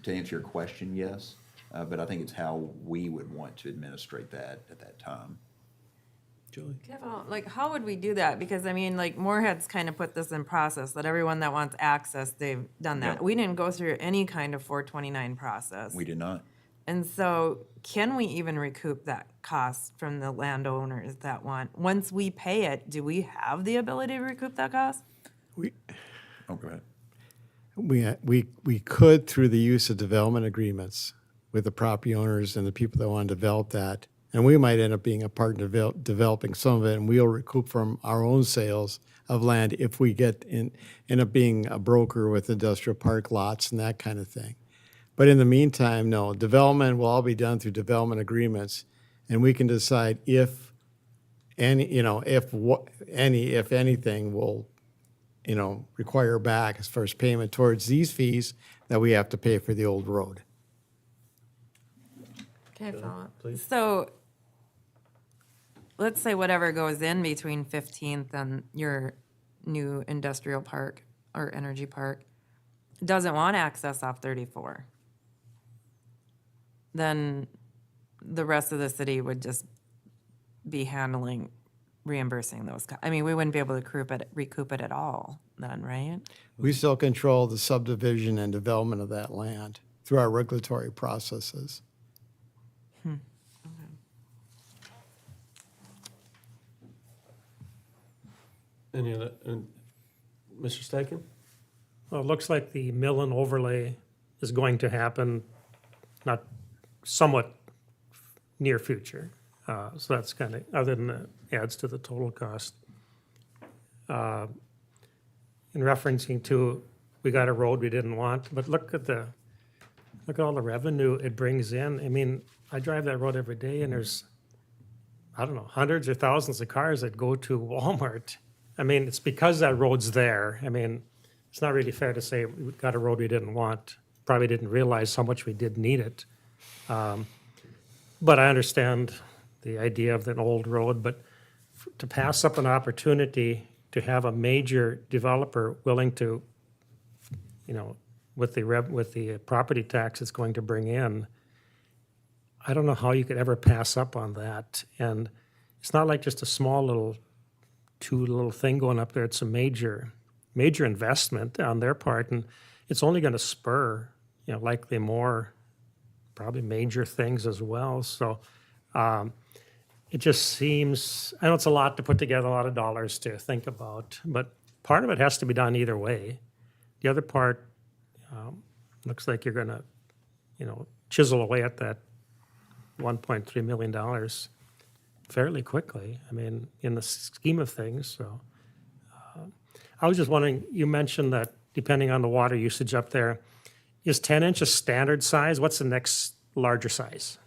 to answer your question, yes, but I think it's how we would want to administrate that at that time. Julie? Kevin, like, how would we do that? Because, I mean, like, Moorhead's kind of put this in process, that everyone that wants access, they've done that. Yeah. We didn't go through any kind of 429 process. We did not. And so, can we even recoup that cost from the landowners that want, once we pay it, do we have the ability to recoup that cost? Oh, go ahead. We could, through the use of development agreements with the property owners and the people that want to develop that, and we might end up being a part in developing some of it, and we'll recoup from our own sales of land if we end up being a broker with industrial park lots and that kind of thing. But in the meantime, no, development will all be done through development agreements, and we can decide if anything will, require back as far as payment towards these fees that we have to pay for the old road. Okay, follow up. please. So, let's say whatever goes in between 15th and your new industrial park or energy park doesn't want access off 34. Then the rest of the city would just be reimbursing those. I mean, we wouldn't be able to recoup it at all then, right? We still control the subdivision and development of that land. through our regulatory processes. Any other, Mr. Steichen? Well, it looks like the mill and overlay is going to happen, not somewhat near future. So that's kind of, other than that, adds to the total cost. In referencing to, we got a road we didn't want, but look at all the revenue it brings in. I mean, I drive that road every day and there's, I don't know, hundreds or thousands of cars that go to Walmart. I mean, it's because that road's there. I mean, it's not really fair to say we got a road we didn't want. Probably didn't realize how much we did need it. But I understand the idea of an old road, but to pass up an opportunity to have a major developer willing to, you know, with the property tax it's going to bring in, I don't know how you could ever pass up on that. And it's not like just a small little thing going up there. It's a major investment on their part, and it's only going to spur, you know, likely more, probably major things as well. So it just seems, I know it's a lot to put together, a lot of dollars to think about, but part of it has to be done either way. The other part looks like you're going to, you know, chisel away at that $1.3 million fairly quickly. I mean, in the scheme of things. So I was just wondering, you mentioned that depending on the water usage up there, is 10 inch a standard size? What's the next larger size?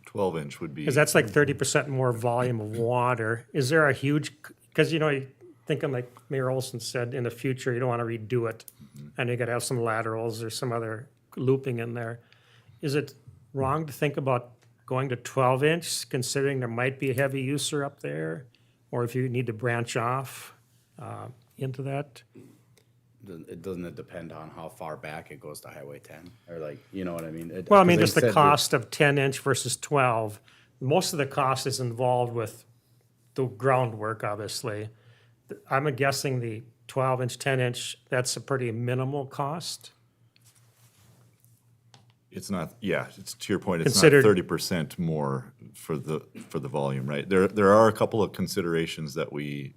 12-inch would be. Because that's like 30% more volume of water. Is there a huge, because, you know, thinking like Mayor Olson said, in the future, you don't want to redo it. And you got to have some laterals or some other looping in there. Is it wrong to think about going to 12 inch, considering there might be a heavy user up there? Or if you need to branch off into that? It doesn't depend on how far back it goes to Highway 10, or like, you know what I mean? Well, I mean, just the cost of 10 inch versus 12. Most of the cost is involved with the groundwork, obviously. I'm guessing the 12 inch, 10 inch, that's a pretty minimal cost. It's not, yeah, it's to your point, it's not Considered- 30% more for the volume, right? There are a couple of considerations that we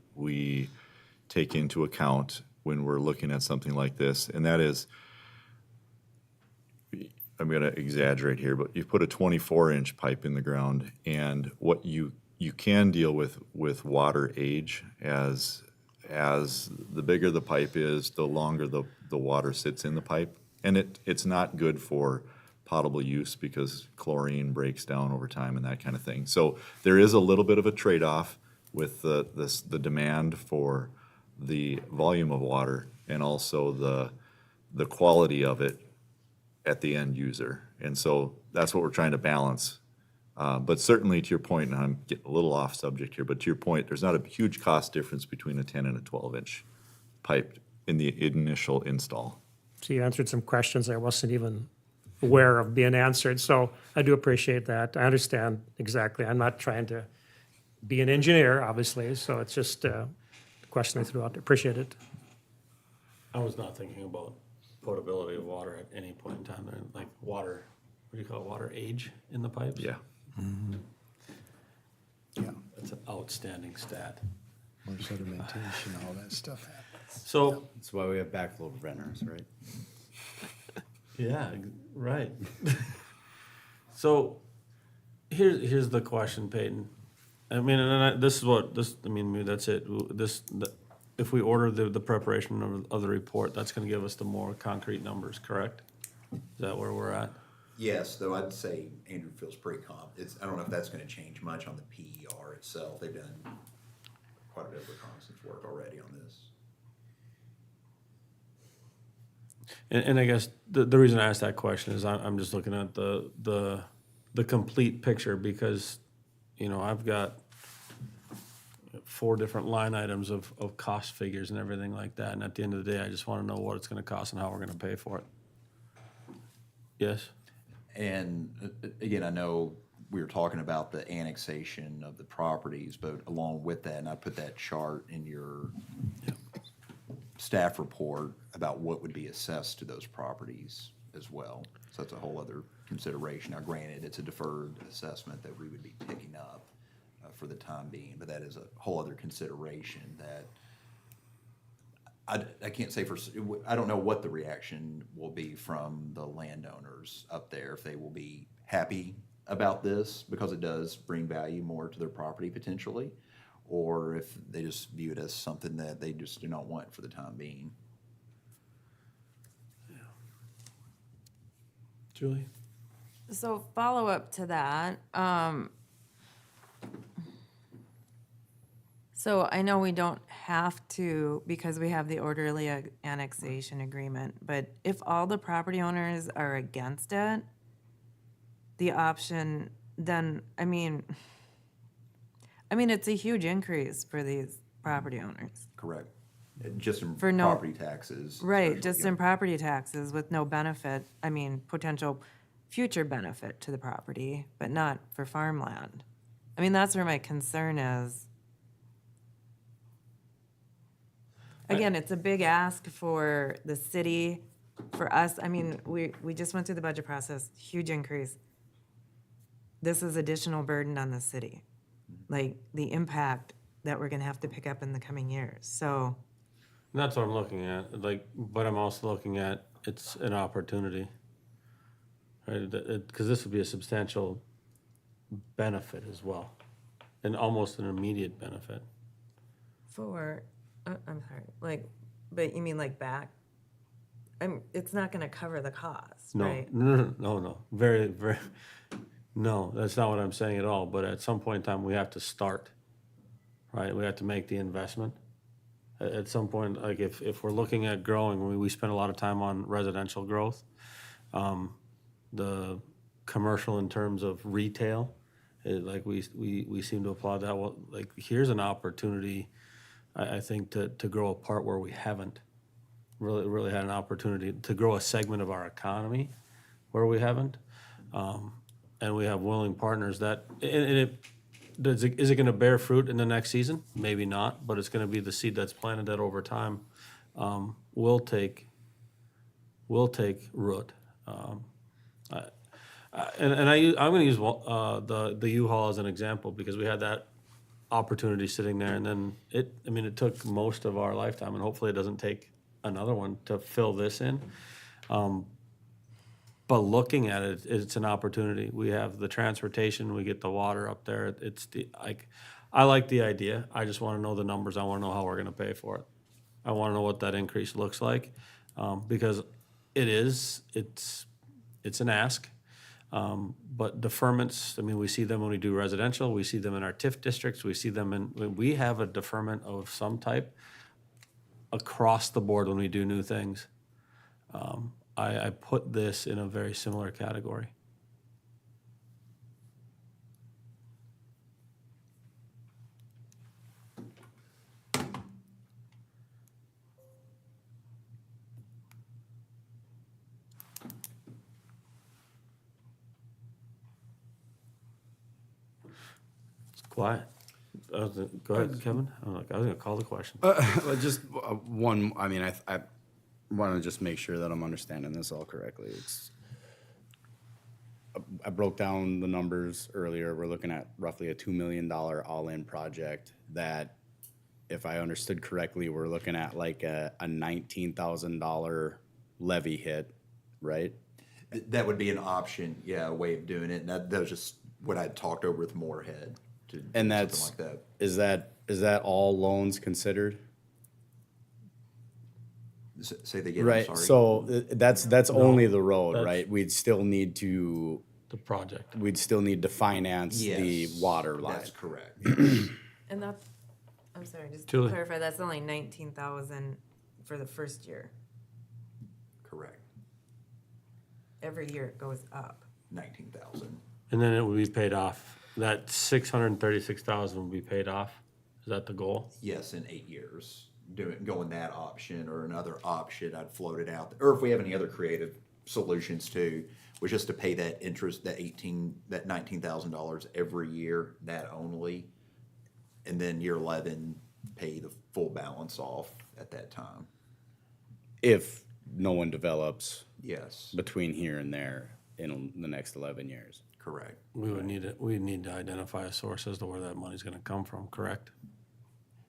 take into account when we're looking at something like this, and that is, I'm gonna exaggerate here, but you put a 24-inch pipe in the ground, and what you can deal with water age as the bigger the pipe is, the longer the water sits in the pipe, and it's not good for potable use because chlorine breaks down over time and that kind of thing. So there is a little bit of a trade-off with the demand for the volume of water and also the quality of it at the end user. And so that's what we're trying to balance. But certainly to your point, and I'm getting a little off subject here, but to your point, there's not a huge cost difference between a 10 and a 12-inch pipe in the initial install. So you answered some questions I wasn't even aware of being answered. So I do appreciate that. I understand exactly. I'm not trying to be an engineer, obviously, so it's just a question I threw out there. Appreciate it. I was not thinking about potability of water at any point in time, like water, what do you call it, water age in the pipes? Yeah. Yeah. That's an outstanding stat. Or sedimentation, all that stuff happens. So, That's why we have backflow preventers, right? yeah, right. So, here's the question, Peyton. I mean, maybe that's it. If we order the preparation of the report, that's gonna give us the more concrete numbers, correct? Is that where we're at? Yes, though I'd say Andrew feels pretty I don't know if that's gonna change much on the PER itself. They've done quite a bit of reconnaissance work already on this. And I guess the reason I asked that question is I'm just looking at the complete picture because, you know, I've got 4 different line items of cost figures and everything like that. And at the end of the day, I just want to know what it's going to cost and how we're going to pay for it. Yes? And again, I know we were talking about the annexation of the properties, but along with that, and I put that chart in your staff report about what would be assessed to those properties as well. So that's a whole other consideration. Now granted, it's a deferred assessment that we would be picking up for the time being, but that is a whole other consideration that I can't say I don't know what the reaction will be from the landowners up there, if they will be happy about this because it does bring value more to their property potentially, or if they just view it as something that they just do not want for the time being. Julie? So follow up to that. So I know we don't have to because we have the orderly annexation agreement, but if all the property owners are against it, the option, then, I mean, it's a huge increase for these property owners. Correct. Just in For no- property taxes. Right, especially, just in property taxes with no benefit, potential future benefit to the property, but not for farmland. That's where my concern is. Again, it's a big ask for the city, for us. We just went through the budget process, huge increase. This is additional burden on the city, like the impact that we're gonna have to pick up in the coming years, so. That's what I'm looking at, but I'm also looking at, it's an opportunity. Right, because this would be a substantial benefit as well, and almost an immediate benefit. I'm sorry, but you mean back? It's not gonna cover the cost, No, right? no, very, very, no, that's not what I'm saying at all, but at some point in time, we have to start, right? We have to make the investment. At some point, if we're looking at growing, we spend a lot of time on residential growth. The commercial in terms of retail, we seem to applaud that. Well, here's an opportunity, I think, to grow a part where we haven't really had an opportunity to grow a segment of our economy where we haven't. And we have willing partners that, is it gonna bear fruit in the next season? Maybe not, but it's gonna be the seed that's planted that over time will take root. I'm gonna use the U-Haul as an example because we had that opportunity sitting there, and then it took most of our lifetime, and hopefully it doesn't take another one to fill this in. But looking at it, it's an opportunity. We have the transportation, we get the water up there. I like the idea. I just want to know the numbers. I want to know how we're going to pay for it. I want to know what that increase looks like, because it's an ask. But deferments, we see them when we do residential, we see them in our TIF districts, we see them when we have a deferment of some type across the board when we do new things. I put this in a very similar category. It's quiet. Go ahead, Kevin. I was gonna call the question. Just one, I want to just make sure that I'm understanding this all correctly. I broke down the numbers earlier. We're looking at roughly a $2 million all-in project that, if I understood correctly, we're looking at a $19,000 levy hit, right? That would be an option, yeah, a way of doing it. And that was just what I talked over with Moorhead to do And something like that. is that all loans considered? Say they get, I'm Right, sorry. so that's only the road, that's- right? We'd still need to The project. finance the Yes, water line. That's correct. And that's, I'm sorry, just to Julie. clarify, that's only 19,000 for the first year. Correct. Every year it goes up. 19,000. And then it would be paid off. That 636,000 would be paid off. Is that the goal? Yes, in 8 years. Going that option or another option, I'd float it out. Or if we have any other creative solutions too, was just to pay that interest, that $19,000 every year, that only. And then year 11, pay the full balance off at that time. If no one develops Yes, between here and there in the next 11 years. correct. We need to identify a source as to where that money's gonna come from, correct?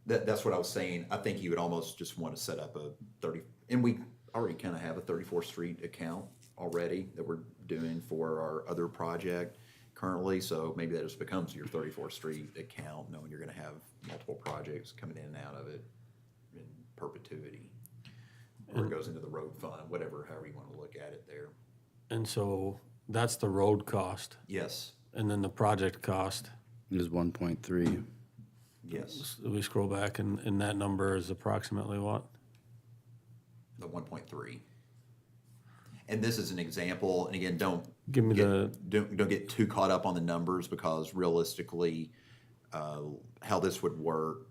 That's what I was saying. I think you would almost just want to set up a 30, and we already kind of have a 34th Street account already that we're doing for our other project currently. So maybe that just becomes your 34th Street account, knowing you're going to have multiple projects coming in and out of it in perpetuity. Or it goes into the road fund, whatever, however you want to look at it there. And so that's the road cost, Yes, and then the project cost. Is 1.3. yes, We scroll back and that number is approximately what? the 1.3. And this is an example, and again, don't Give me don't get too caught up on the numbers, because realistically, how this would work,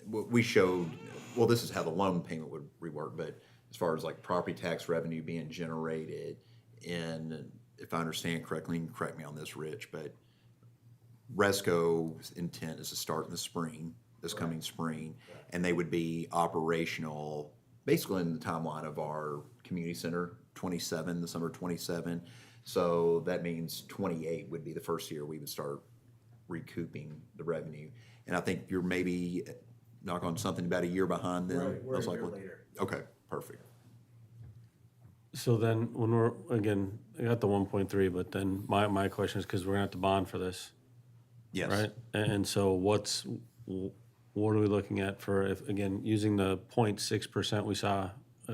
we showed, well, this is how the loan payment would rework, but as far as like property tax revenue being generated, and if I understand correctly, and correct me on this, Rich, but Resco's intent is to start in the spring, this coming spring, and they would be operational basically in the timeline of our community center, 27, the summer 27. So that means 28 would be the first year we would start recouping the revenue. And I think you're maybe, knock on something, about a year behind them. Right, we're most a year likely. later. Okay, perfect. So then, when we're, again, I got the 1.3, but then my question is, because we're gonna have to bond for this, Yes. right? And so what are we looking at for, if, again, using the 0.6% we saw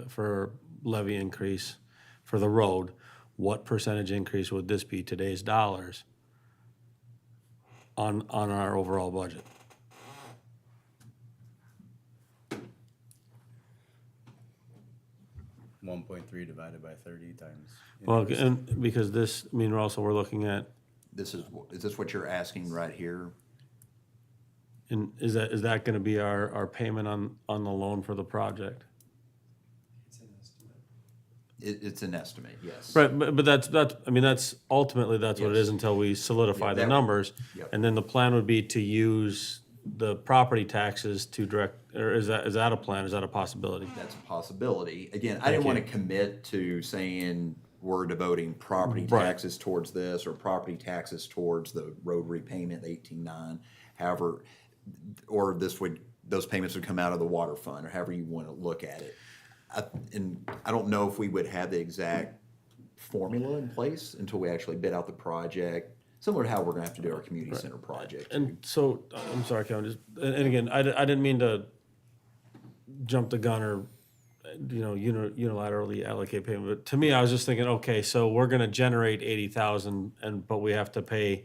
for levy increase for the road, what percentage increase would this be, today's dollars, on our overall budget? $1.3 divided by 30 times. Well, interest. and because this, I mean, we're looking at, Is this what you're asking right here? and is that gonna be our payment on the loan for the project? It's an estimate. It's an estimate, yes. Right, but that's, I mean, that's, ultimately, that's what it is Yes. until we solidify Yeah, the that- numbers. Yep. And then the plan would be to use the property taxes to direct, or is that a plan, is that a possibility? That's a possibility. Again, I didn't want to commit to saying we're devoting property Right. taxes towards this or property taxes towards the road repayment, the 18.9. However, or those payments would come out of the water fund, or however you want to look at it. And I don't know if we would have the exact formula in place until we actually bid out the project, similar to how we're gonna have to do our community center project. And so, I'm sorry, Kevin, and again, I didn't mean to jump the gun or, unilaterally allocate payment, but to me, I was just thinking, okay, so we're gonna generate 80,000, but we have to pay,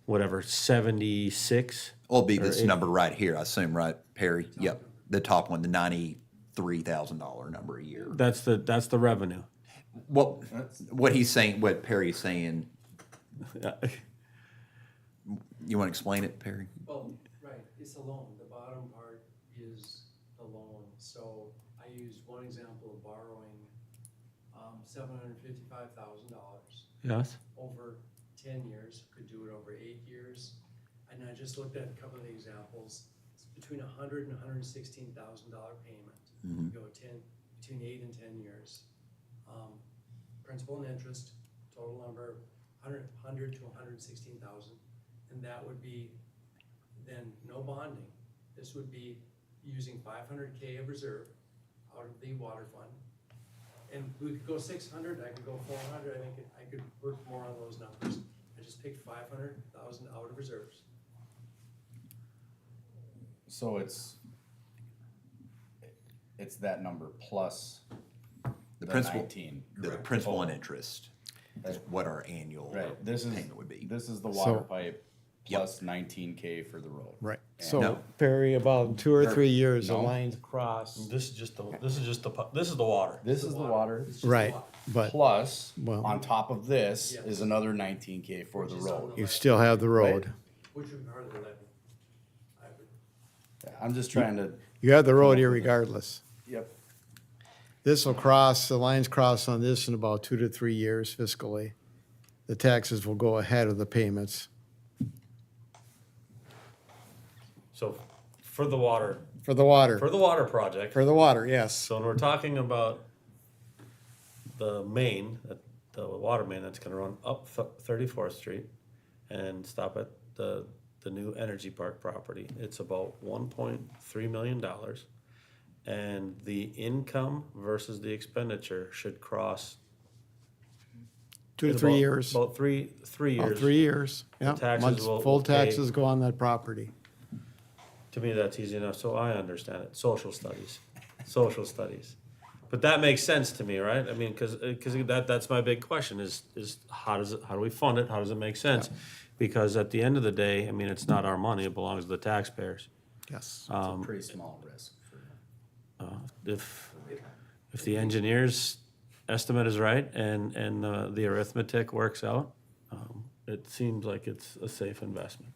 whatever, 76? Well, it'll be or this 80. number right here, I assume, right, Perry? Yep, the top one, the $93,000 number a year. That's the revenue. Well, what he's saying, what Perry's saying, you want to explain it, Perry? Well, right, it's a loan. The bottom part is the loan. So I used one example of borrowing $755,000 Yes? over 10 years, could do it over 8 years. And I just looked at a couple of the examples. It's between $100,000 and $116,000 payment. Go between 8 and 10 years. Principal and interest, total number, 100 to 116,000. And that would be then no bonding. This would be using 500K of reserve out of the water fund. And we could go 600, I could go 400, I could work more on those numbers. I just picked 500,000 out of reserves. So it's that number plus The the principal, 19. the correct? principal and Oh, interest is what our annual Right, this payment would be. is the water So- pipe plus 19K for the road. Right. And- So No. Perry, about 2 or 3 years, the No. lines cross. This is just the water. This is the water, It's just a Right, lot. but plus, Well- on top of this Yes. is another 19K for Which the is on road. the you left, still have the road. which would be part of the levy. I would- I'm just trying to, You have the road irregardless. yep. This will cross, the lines cross on this in about 2 to 3 years fiscally. The taxes will go ahead of the payments So, for the water, for the water, for the water project, for the water, yes. so when we're talking about the main, the water main that's gonna run up 34th Street and stop at the new Energy Park property. It's about $1.3 million. And the income versus the expenditure should cross 2 to in 3 about- years. About three About years. 3 years, yeah. taxes Once will full pay. taxes go on that property. To me, that's easy enough, so I understand it. Social studies. But that makes sense to me, right? I mean, because that's my big question is how do we fund it? How does it make sense? Because at the end of the day, I mean, it's not our money, it belongs to the taxpayers. Yes. It's a pretty small risk. If the engineer's estimate is right and the arithmetic works out, it seems like it's a safe investment.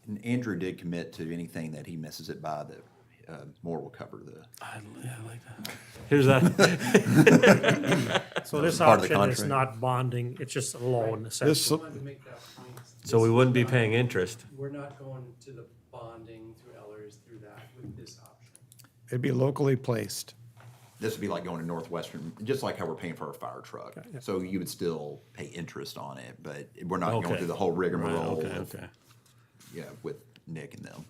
And Andrew did commit to anything that he misses it by, that Moore will cover the. I like that. Here's that. So this Part of the option is contract. not bonding, it's just a loan This, essentially. I wanted to make that point. So we wouldn't be paying interest. We're not going to the bonding through Ellers through that with this option. it'd be locally placed. This would be like going to Northwestern, just like how we're paying for our fire truck. So you would still pay interest on it, but we're not going Okay. through the whole rigmarole Right, of, okay. yeah, with Nick and them.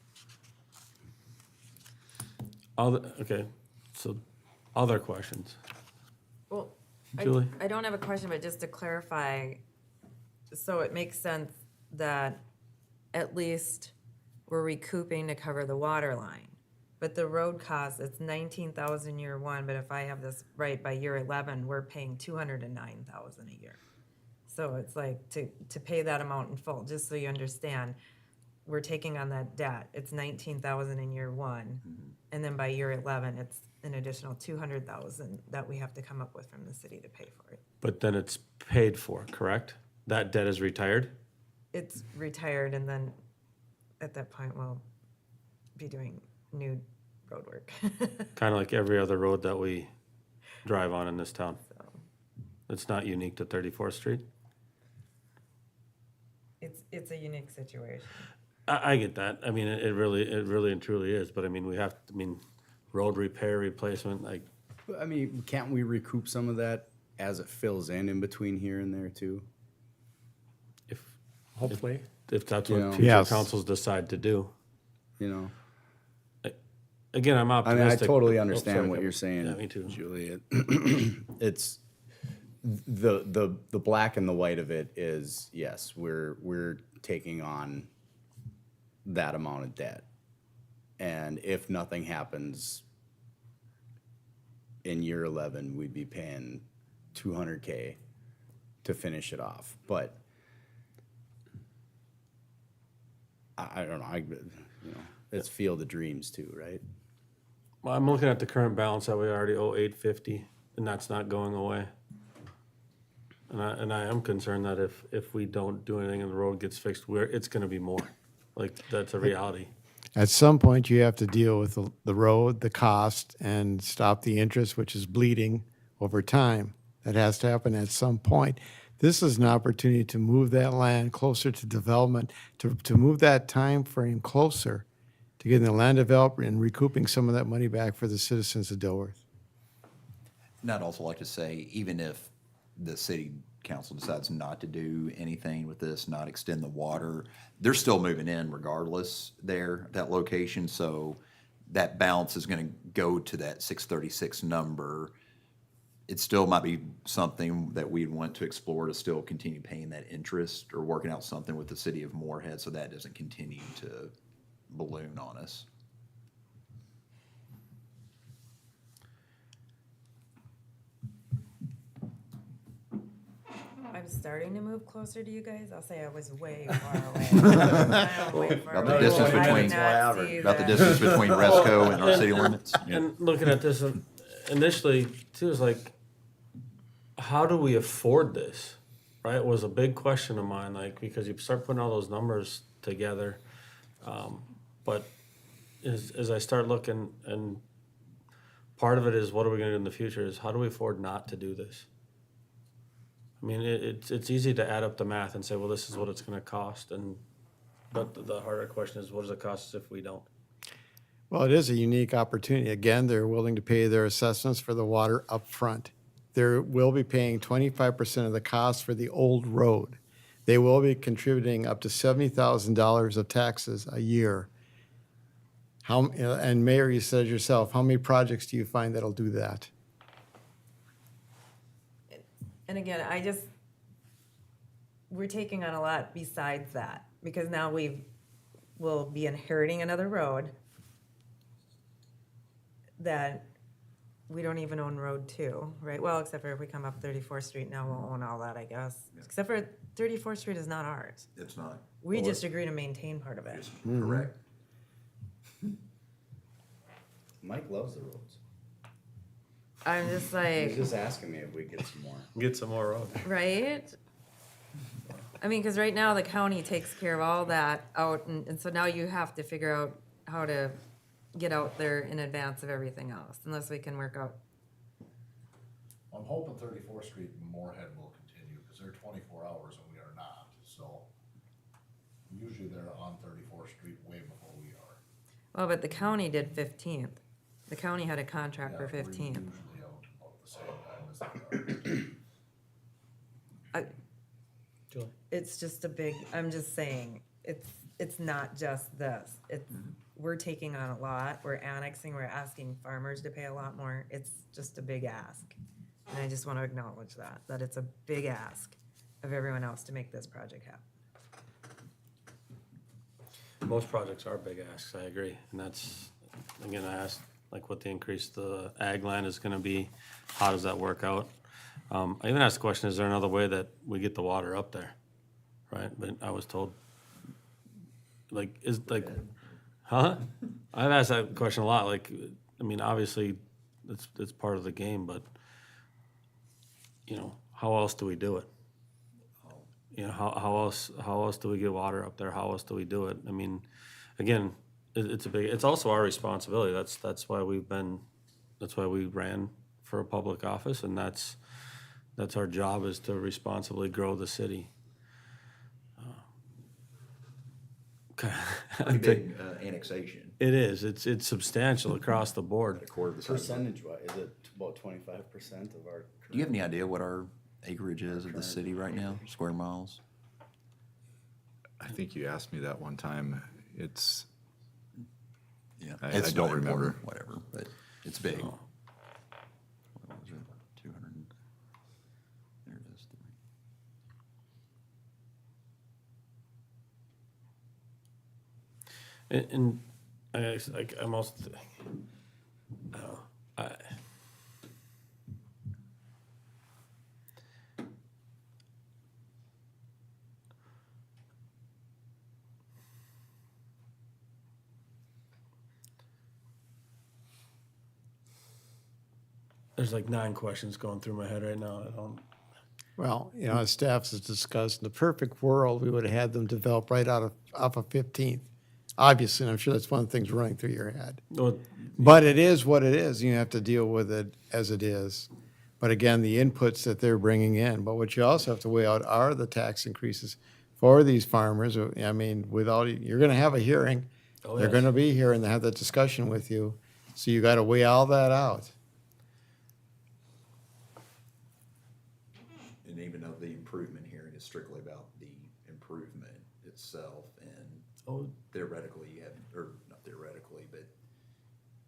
Okay, so other questions? Well, Julie? I don't have a question, but just to clarify, so it makes sense that at least we're recouping to cover the water line. But the road cost, it's 19,000 year one, but if I have this right, by year 11, we're paying 209,000 a year. So it's like to pay that amount in full, just so you understand, we're taking on that debt. It's 19,000 in year one, and then by year 11, it's an additional 200,000 that we have to come up with from the city to pay for it. But then it's paid for, correct? That debt is retired? It's retired, and then at that point, we'll be doing new road work. Kind of like every other road that we drive on in this town. So It's not unique to 34th Street? it's a unique situation. I get that. I mean, it really and truly is, but I mean, road repair, replacement, like, I mean, can't we recoup some of that as it fills in between here and there too? Hopefully. if that's You know. what future Yes. councils decide to do. You know? Again, I'm I mean, I optimistic. totally Oh, understand sorry, what Kevin. you're saying, Yeah, me too. Julie. It's the black and the white of it is, yes, we're taking on that amount of debt. And if nothing happens in year 11, we'd be paying $200K to finish it off. But I don't know, it's field of dreams too, right? Well, I'm looking at the current balance that we already owe $850, and that's not going away. And I am concerned that if we don't do anything and the road gets fixed, it's gonna be more. Like, that's a reality. At some point, you have to deal with the road, the cost, and stop the interest, which is bleeding over time. That has to happen at some point. This is an opportunity to move that land closer to development, to move that time frame closer to getting the land developed and recouping some of that money back for the citizens of Dilworth. And I'd also like to say, even if the city council decides not to do anything with this, not extend the water, they're still moving in regardless there, that location. So that balance is gonna go to that 636 number. It still might be something that we'd want to explore to still continue paying that interest or working out something with the city of Moorhead so that doesn't continue to balloon on us. I'm starting to move closer to you guys. I'll say I was way far away. I'm way far About the away. distance I did between- not see About the that. distance between Resco and our city limits. And looking at this initially too, is like, how do we afford this? Right, was a big question of mine, like, because you start putting all those numbers together. But as I start looking, and part of it is what are we gonna do in the future, is how do we afford not to do this? I mean, it's easy to add up the math and say, well, this is what it's gonna cost, but the harder question is, what does it cost us if we don't? Well, it is a unique opportunity. Again, they're willing to pay their assessments for the water up front. they will be paying 25% of the cost for the old road. They will be contributing up to $70,000 of taxes a year. And Mayor, you said yourself, how many projects do you find that'll do that? And again, we're taking on a lot besides that, because now we'll be inheriting another road that we don't even own Road 2, right? Well, except for if we come up 34th Street, now we'll own all that, I guess. Except for 34th Street is not ours. It's not. We just agree to maintain part of it. Correct. Mike loves the roads. I'm just He's like, just asking me if we get some more. Get some more road. right? I mean, because right now the county takes care of all that out, and so now you have to figure out how to get out there in advance of everything else, unless we can work out. I'm hoping 34th Street and Moorhead will continue, because they're 24 hours and we are not, so. Usually they're on 34th Street way before we are. Well, but the county did 15th. The county had a contract for Yeah, we're 15th. usually out about the same time as they are. It's just a big, I'm just saying, it's not just this. We're taking on a lot, we're annexing, we're asking farmers to pay a lot more. It's just a big ask. And I just want to acknowledge that it's a big ask of everyone else to make this project happen. Most projects are big asks, I agree, and that's, again, I asked, like, what the increase the ag land is gonna be, how does that work out? I even asked the question, is there another way that we get the water up there, right? But I was told, like, huh? I've asked that question a lot, like, I mean, obviously, it's part of the game, but, you know, how else do we do it? You know, how else do we get water up there? How else do we do it? I mean, again, it's also our responsibility. That's why we ran for a public office, and that's our job, is to responsibly grow the city. Okay. Pretty big annexation. It is. It's substantial across the board. A quarter of the size. Percentage wise, is it about 25% of our? Do you have any idea what our acreage is of the city right now, square miles? I think you asked me that one time. It's, Yeah. I It's don't not important, remember. Whatever, but it's big. Oh. What was it? 200. There it is. And I guess, like, I'm also, I don't know, there's like 9 questions going through my head right now. I don't. Well, as staff has discussed, in the perfect world, we would have had them develop right off of 15th. Obviously, and I'm sure that's one of the things running through your head. Well, But it is what it is. You have to deal with it as it is. But again, the inputs that they're bringing in. But what you also have to weigh out are the tax increases for these farmers. I mean, you're going to have a hearing. Oh, They're yes. going to be here and they have that discussion with you. So you got to weigh all that out. And even though the improvement hearing is strictly about the improvement itself, and Oh, theoretically, you have, or not theoretically, but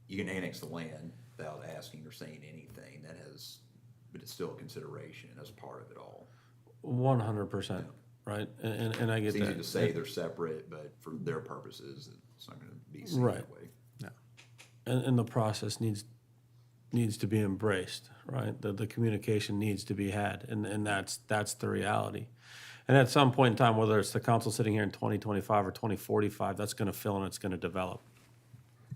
you can annex the land without asking or saying anything. But it's still a consideration as part of it all. 100%, right? And I get It's that. easy to say they're separate, but for their purposes, it's not gonna be seen Right. that way. And the process needs to be embraced, right? The communication needs to be had, and that's the reality. And at some point in time, whether it's the council sitting here in 2025 or 2045, that's gonna fill and it's gonna develop,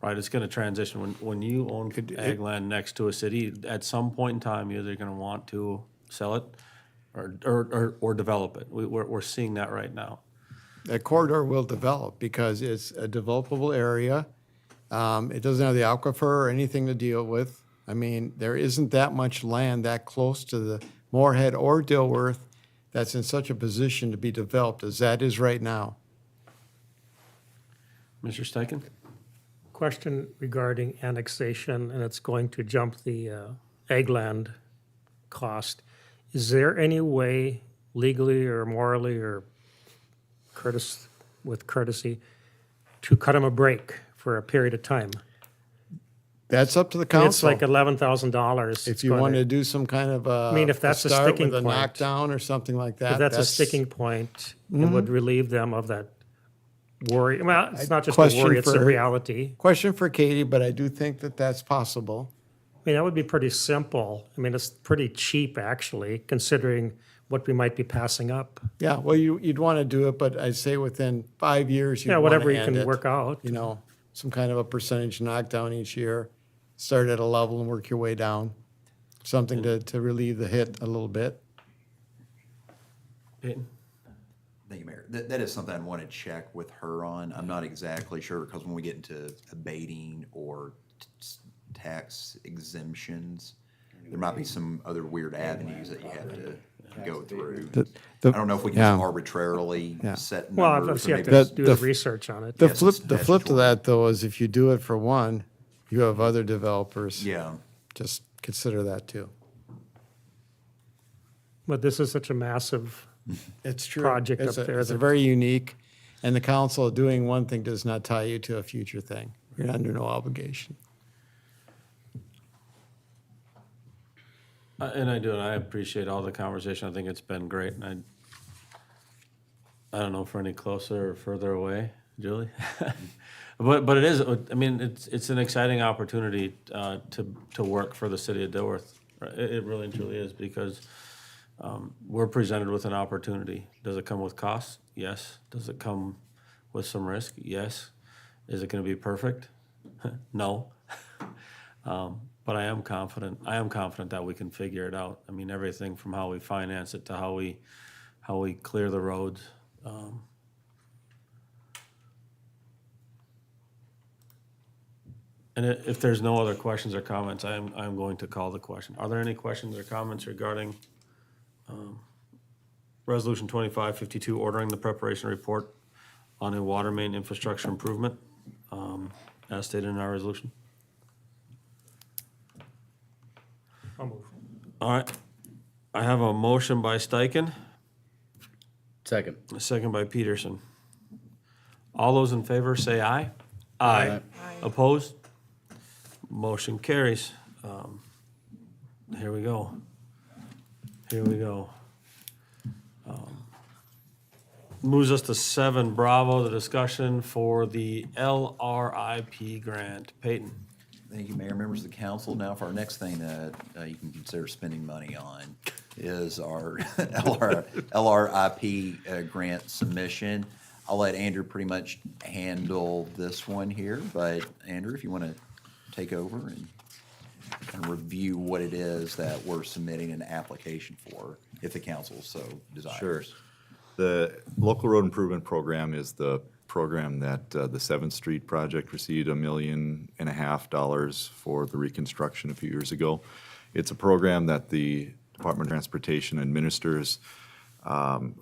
right? It's gonna transition. When you own ag land next to a city, at some point in time, you're either gonna want to sell it or develop it. We're seeing that right now. That corridor will develop because it's a developable area. It doesn't have the aquifer or anything to deal with. I mean, there isn't that much land that close to the Moorhead or Dilworth that's in such a position to be developed as that is right now. Mr. Steichen? Question regarding annexation, and it's going to jump the ag land cost. Is there any way legally or morally or with courtesy to cut them a break for a period of time? That's up to the It's council. like $11,000. If you want to do some kind of a. mean, if that's a start sticking with a point. knockdown or something like that. If that's a sticking point, it Mm-hmm. would relieve them of that worry. Well, it's not just a Question worry, it's a for- reality. Question for Katie, but I do think that that's possible. I mean, that would be pretty simple. I mean, it's pretty cheap, actually, considering what we might be passing up. Yeah, well, you'd want to do it, but I'd say within 5 years, you'd Yeah, want to whatever you end can it. work out. You know, some kind of a percentage knockdown each year. Start at a level and work your way down. Something to relieve the hit a little bit. Peyton? Thank you, Mayor. That is something I'd want to check with her on. I'm not exactly sure, because when we get into abating or tax exemptions, there might be some other weird avenues that you have to go through. I don't know if we can just yeah. arbitrarily Yeah. set Well, numbers. you or have maybe to do the research on it. The Yes, flip, it's the flip to statutory. that though is if you do it for one, you have other developers. Yeah, Just consider that too. But this is such a massive, It's true. Project It's up a- there It's a that- very unique, and the council doing one thing does not tie you to a future thing. You're under no obligation. And I do, and I appreciate all the conversation. I think it's been great, and I don't know if we're any closer or further away, Julie. But it is, I mean, it's an exciting opportunity to work for the city of Dilworth. It really and truly is, because we're presented with an opportunity. Does it come with costs? Yes. Does it come with some risk? Yes. Is it gonna be perfect? No. But I am confident that we can figure it out. I mean, everything from how we finance it to how we clear the roads. And if there's no other questions or comments, I'm going to call the question. Are there any questions or comments regarding Resolution 2552, ordering the preparation report on a water main infrastructure improvement, as stated in our resolution? I'll move. All right. I have a motion by Steichen, Second. a second by Peterson. All those in favor say aye. Aye. Opposed? Motion carries. Here we go. Here we go. Moves us to 7 Bravo, the discussion for the LRIP grant. Peyton? thank you, Mayor, members of the council. Now, for our next thing that you can consider spending money on is our LRIP grant submission. I'll let Andrew pretty much handle this one here, but Andrew, if you want to take over and kind of review what it is that we're submitting an application for, if the council so desires. Sure. The local road improvement program is the program that the 7th Street project received $1.5 million for the reconstruction a few years ago. It's a program that the Department of Transportation administers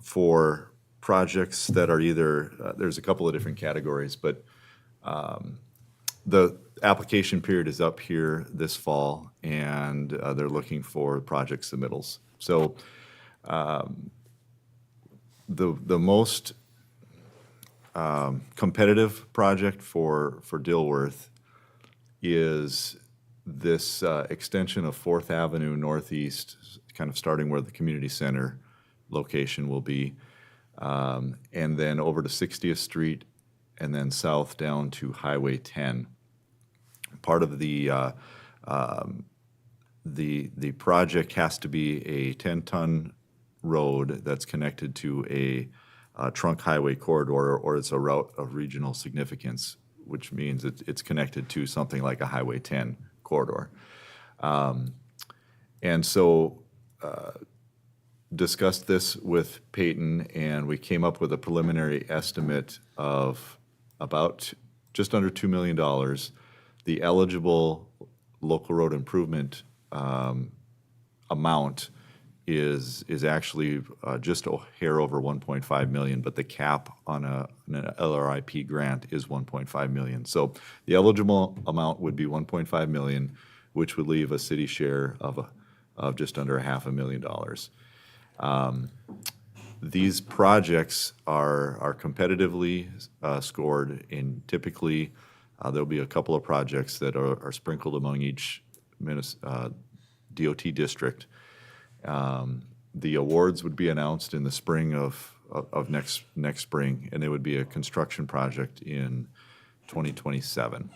for projects that are either, there's a couple of different categories, but the application period is up here this fall, and they're looking for project submittals. So the most competitive project for Dilworth is this extension of 4th Avenue Northeast, kind of starting where the community center location will be, and then over to 60th Street, and then south down to Highway 10. Part of the project has to be a 10-ton road that's connected to a trunk highway corridor, or it's a route of regional significance, which means it's connected to something like a Highway 10 corridor. And so discussed this with Peyton, and we came up with a preliminary estimate of about just under $2 million. The eligible local road improvement amount is actually just a hair over 1.5 million, but the cap on an LRIP grant is 1.5 million. So the eligible amount would be 1.5 million, which would leave a city share of of just under $500,000. These projects are competitively scored, and typically there'll be a couple of projects that are sprinkled among each DOT district. The awards would be announced in the spring of next spring, and it would be a construction project in 2027.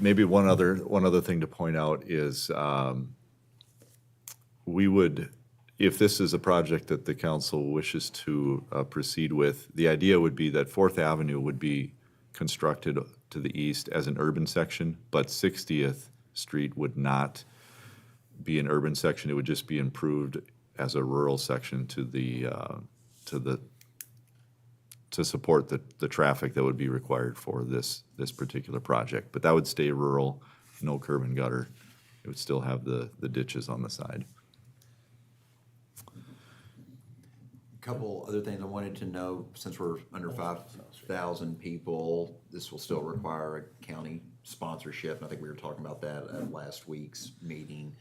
Maybe one other thing to point out is we would, if this is a project that the council wishes to proceed with, the idea would be that Fourth Avenue would be constructed to the east as an urban section, but 60th Street would not be an urban section. It would just be improved as a rural section to support the traffic that would be required for this particular project. But that would stay rural, no curb and gutter. It would still have the ditches on the side. Couple other things I wanted to know, since we're under 5,000 people, this will still require a county sponsorship. And I think we were talking about that at last week's meeting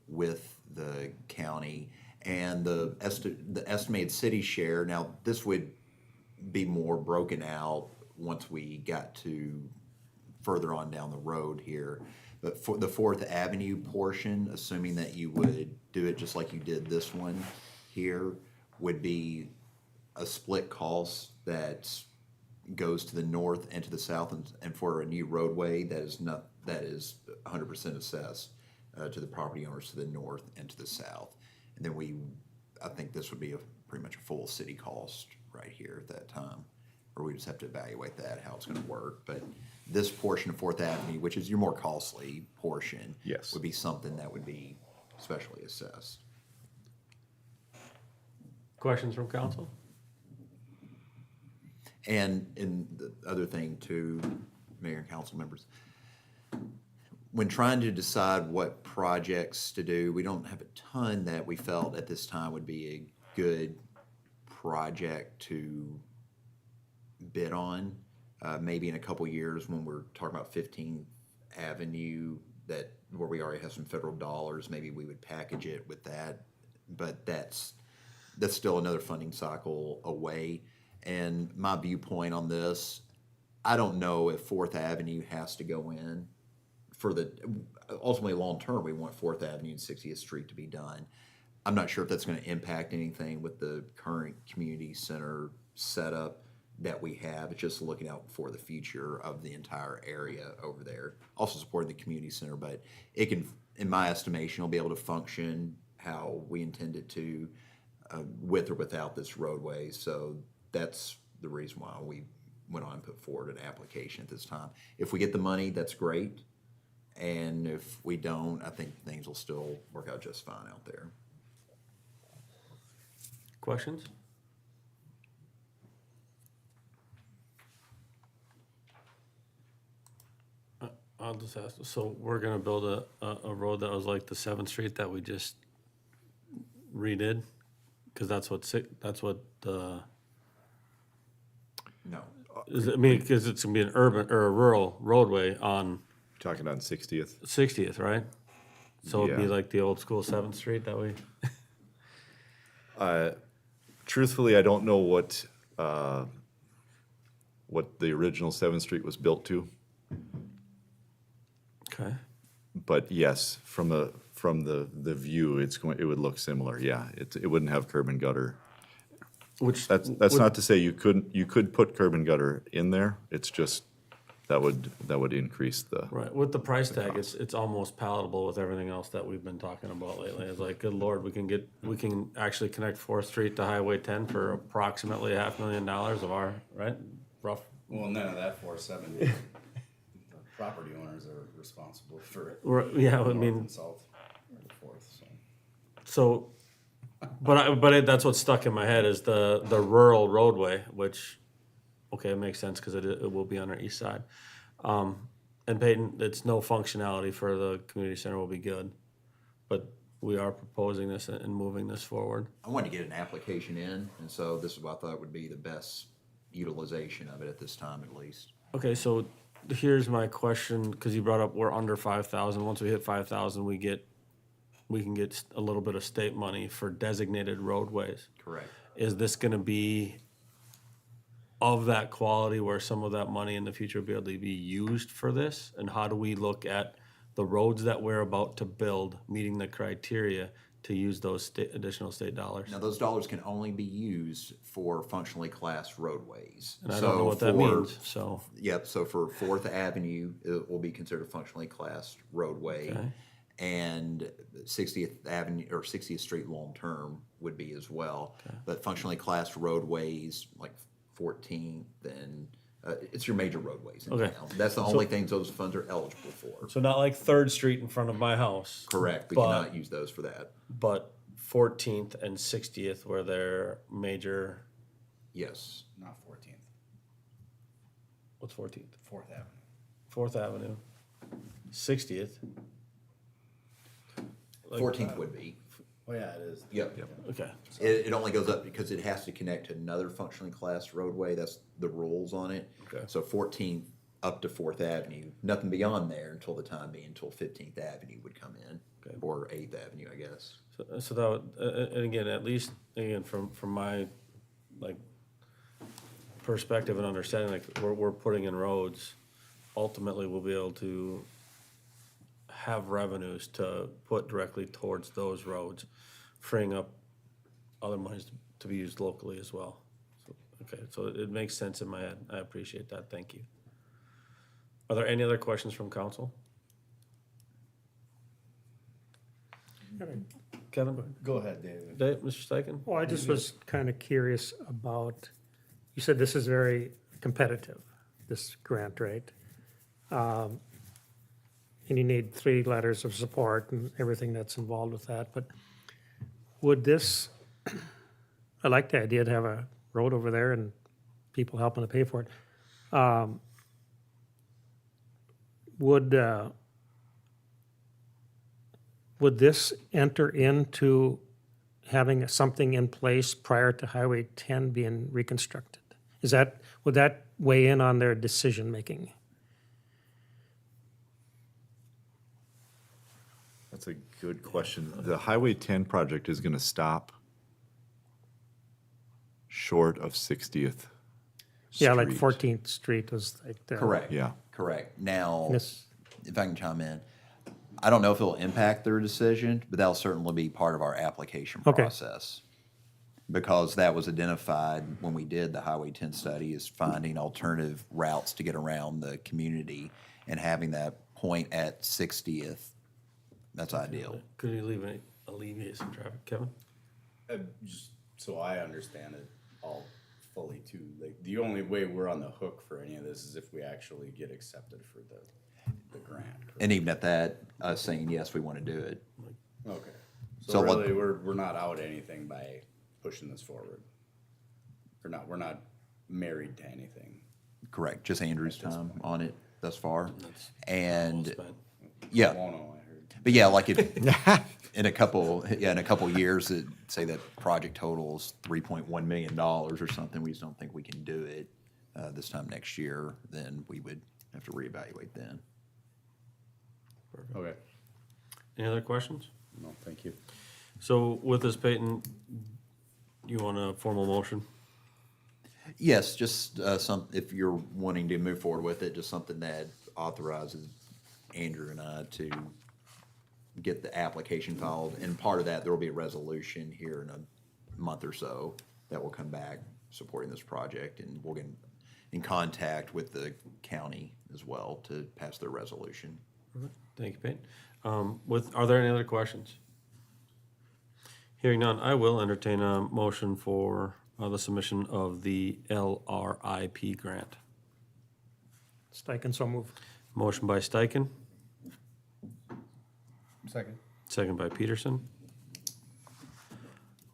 with the county. And the estimated city share, now this would be more broken out once we got to further on down the road here. But for the Fourth Avenue portion, assuming that you would do it just like you did this one here, would be a split cost that goes to the north and to the south, and for a new roadway that is 100% assessed to the property owners to the north and to the south. And then I think this would be pretty much a full city cost right here at that time, or we just have to evaluate that, how it's gonna work. But this portion of Fourth Avenue, which is your more costly portion, Yes. would be something that would be specially assessed. Questions from council? And the other thing too, Mayor and council members, when trying to decide what projects to do, we don't have a ton that we felt at this time would be a good project to bid on. Maybe in a couple years when we're talking about 15th Avenue, where we already have some federal dollars, maybe we would package it with that. But that's still another funding cycle away. And my viewpoint on this, I don't know if Fourth Avenue has to go in ultimately long term, we want Fourth Avenue and 60th Street to be done. I'm not sure if that's gonna impact anything with the current community center setup that we have. It's just looking out for the future of the entire area over there. Also supporting the community center, but it can, in my estimation, will be able to function how we intend it to, with or without this roadway. So that's the reason why we went on and put forward an application at this time. If we get the money, that's great. And if we don't, I think things will still work out just fine out there. Questions? I'll just ask, so we're gonna build a road that was like the 7th Street that we just redid? Cause that's what No. I mean, cause it's gonna be an urban or a rural roadway on Talking on 60th. 60th, right? So it'd be Yeah. like the old school 7th Street that we, Truthfully, I don't know what the original 7th Street was built to, okay. but yes, from the view, it would look similar. Yeah, it wouldn't have curb and gutter. Which. That's not to say you could put curb and gutter in there. It's just that would increase the. Right, with the price tag, it's almost palatable with everything else that we've been talking about lately. It's like, good lord, we can actually connect 4th Street to Highway 10 for approximately $500,000 of our, right, rough. Well, none of that 470. The property owners are responsible for it. Yeah, I North mean, and south, or the fourth, so. so, but that's what's stuck in my head is the rural roadway, which, okay, it makes sense because it will be on our east side. And Peyton, it's no functionality for the community center will be good, but we are proposing this and moving this forward. I wanted to get an application in, and so this is what I thought would be the best utilization of it at this time, at least. Okay, so here's my question, because you brought up we're under 5,000. Once we hit 5,000, we can get a little bit of state money for designated roadways. Correct. Is this gonna be of that quality where some of that money in the future will be able to be used for this? And how do we look at the roads that we're about to build, meeting the criteria to use those additional state dollars? Now, those dollars can only be used for functionally classed roadways. And I don't know what that means, so, Yep, so for Fourth Avenue, it will be considered a functionally classed roadway. Okay. And 60th Avenue, or 60th Street long-term would be as well. But functionally classed roadways, like 14th, and, it's your major roadways in Okay. town. That's the only things those funds are eligible for. so not like Third Street in front of my house. Correct, we But- cannot use those for that. But 14th and 60th were their major, Yes. Not 14th, what's 14th? 4th Avenue. 4th Avenue, 60th. Like- 14th would be. Oh, yeah, it is. Yep. Okay, It only goes up because it has to connect to another functionally classed roadway. That's the rules on it. Okay. So 14th up to 4th Avenue, nothing beyond there until the time being, until 15th Avenue would come in. Okay. Or 8th Avenue, I guess. so that would, and again, at least, again, from my, like, perspective and understanding, like, we're putting in roads, ultimately we'll be able to have revenues to put directly towards those roads, freeing up other monies to be used locally as well. So, okay, so it makes sense in my head. I appreciate that. Thank you. Are there any other questions from council? Kevin? Go ahead, David. Dave, Mr. Steichen? Well, I just was kind of curious about, you said this is very competitive, this grant, right? And you need 3 letters of support and everything that's involved with that, but would this, I like the idea to have a road over there and people helping to pay for it. Would this enter into having something in place prior to Highway 10 being reconstructed? Would that weigh in on their decision-making? That's a good question. The Highway 10 project is going to stop short of 60th Yeah, like Street. 14th Street was like the. Correct. Yeah. Correct. Now, This, if I can chime in, I don't know if it'll impact their decision, but that'll certainly be part of our application Okay. process. Because that was identified when we did the Highway 10 study, is finding alternative routes to get around the community, and having that point at 60th, that's ideal. Could you alleviate some traffic, Kevin? Just so I understand it all fully too, like, the only way we're on the hook for any of this is if we actually get accepted for the grant. correct? And even at that, us saying, yes, we want to do it. Okay. So So what- really, we're not out anything by pushing this forward. We're not married to anything. Correct. Just Andrew's time on it thus far. Well And, spent. yeah. Oh, no, I heard. But yeah, like if, in a couple years, say that project totals $3.1 million or something, we just don't think we can do it, this time next year, then we would have to reevaluate then. Okay. Any other questions? No, thank you. So with this, Peyton, you want a formal motion? Yes, just, if you're wanting to move forward with it, just something that authorizes Andrew and I to get the application filed. And part of that, there will be a resolution here in a month or so that will come back supporting this project, and we'll get in contact with the county as well to pass their resolution. Thank you, Peyton. Are there any other questions? Hearing none, I will entertain a motion for the submission of the LRIP grant. Steichen, so moved. Motion by Steichen, Second. second by Peterson.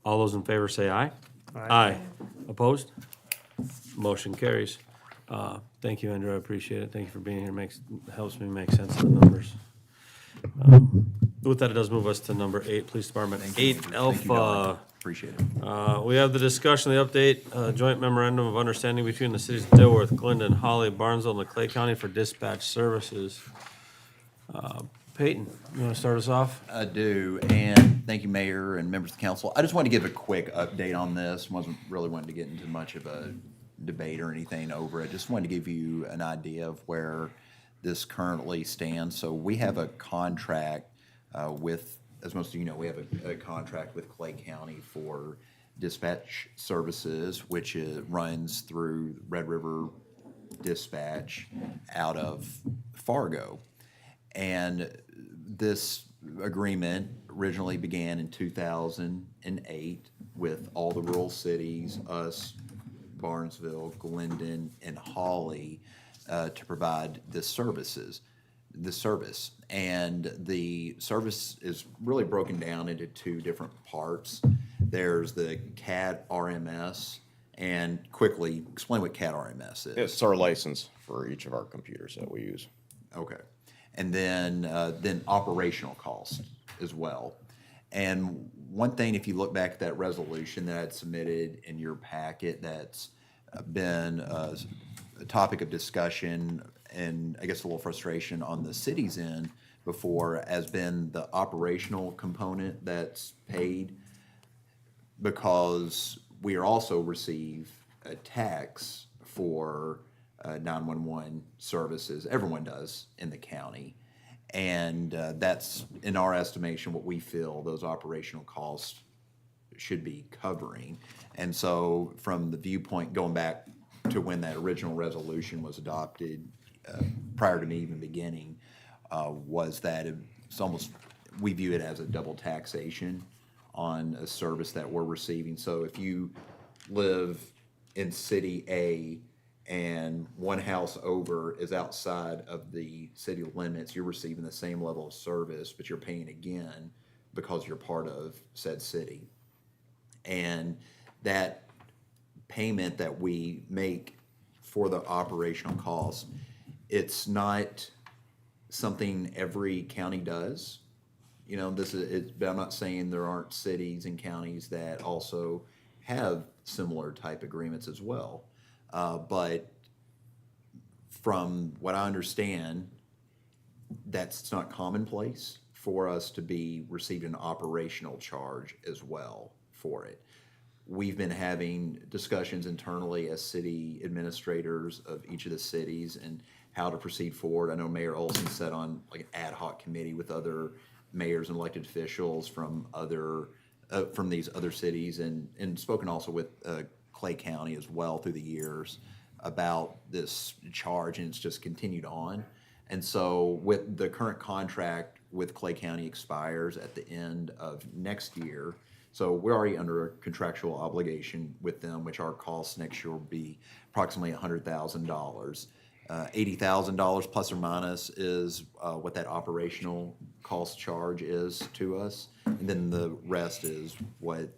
All those in favor say aye. Aye. Opposed? Motion carries. Thank you, Andrew, I appreciate it. Thank you for being here, helps me make sense of the numbers. With that, it does move us to number 8, Police Department. Thank you, 8 Andrew. Thank you, Alpha Appreciate it. We have the discussion, the update, joint memorandum of understanding between the cities of Dilworth, Glendon, Holly, Barnesville, and Clay County for dispatch services. Peyton, you want to start us off? I do, and thank you, Mayor and members of the council. I just wanted to give a quick update on this. Wasn't really wanting to get into much of a debate or anything over it. Just wanted to give you an idea of where this currently stands. So we have a contract with, as most of you know, we have a contract with Clay County for dispatch services, which runs through Red River Dispatch out of Fargo. And this agreement originally began in 2008 with all the rural cities, us, Barnesville, Glendon, and Holly, to provide this service. And the service is really broken down into two different parts. There's the CAD RMS, and quickly explain what CAD RMS is. It's our license for each of our computers that we use. Okay. And then operational cost as well. And one thing, if you look back at that resolution that I'd submitted in your packet, that's been a topic of discussion and I guess a little frustration on the city's end before, has been the operational component that's paid, because we are also receive a tax for 911 services. Everyone does in the county. And that's, in our estimation, what we feel those operational costs should be covering. And so from the viewpoint, going back to when that original resolution was adopted, prior to me even beginning, was that it's almost, we view it as a double taxation on a service that we're receiving. So if you live in city A and one house over is outside of the city limits, you're receiving the same level of service, but you're paying again because you're part of said city. And that payment that we make for the operational cost, it's not something every county does. You know, but I'm not saying there aren't cities and counties that also have similar type agreements as well. But from what I understand, it's not commonplace for us to be receiving an operational charge as well for it. We've been having discussions internally as city administrators of each of the cities and how to proceed forward. I know Mayor Olson sat on like an ad hoc committee with other mayors and elected officials from these other cities, and spoken also with Clay County as well through the years about this charge, and it's just continued on. And so with the current contract with Clay County expires at the end of next year, so we're already under a contractual obligation with them, which our costs next year will be approximately $100,000. $80,000 plus or minus is what that operational cost charge is to us. And then the rest is what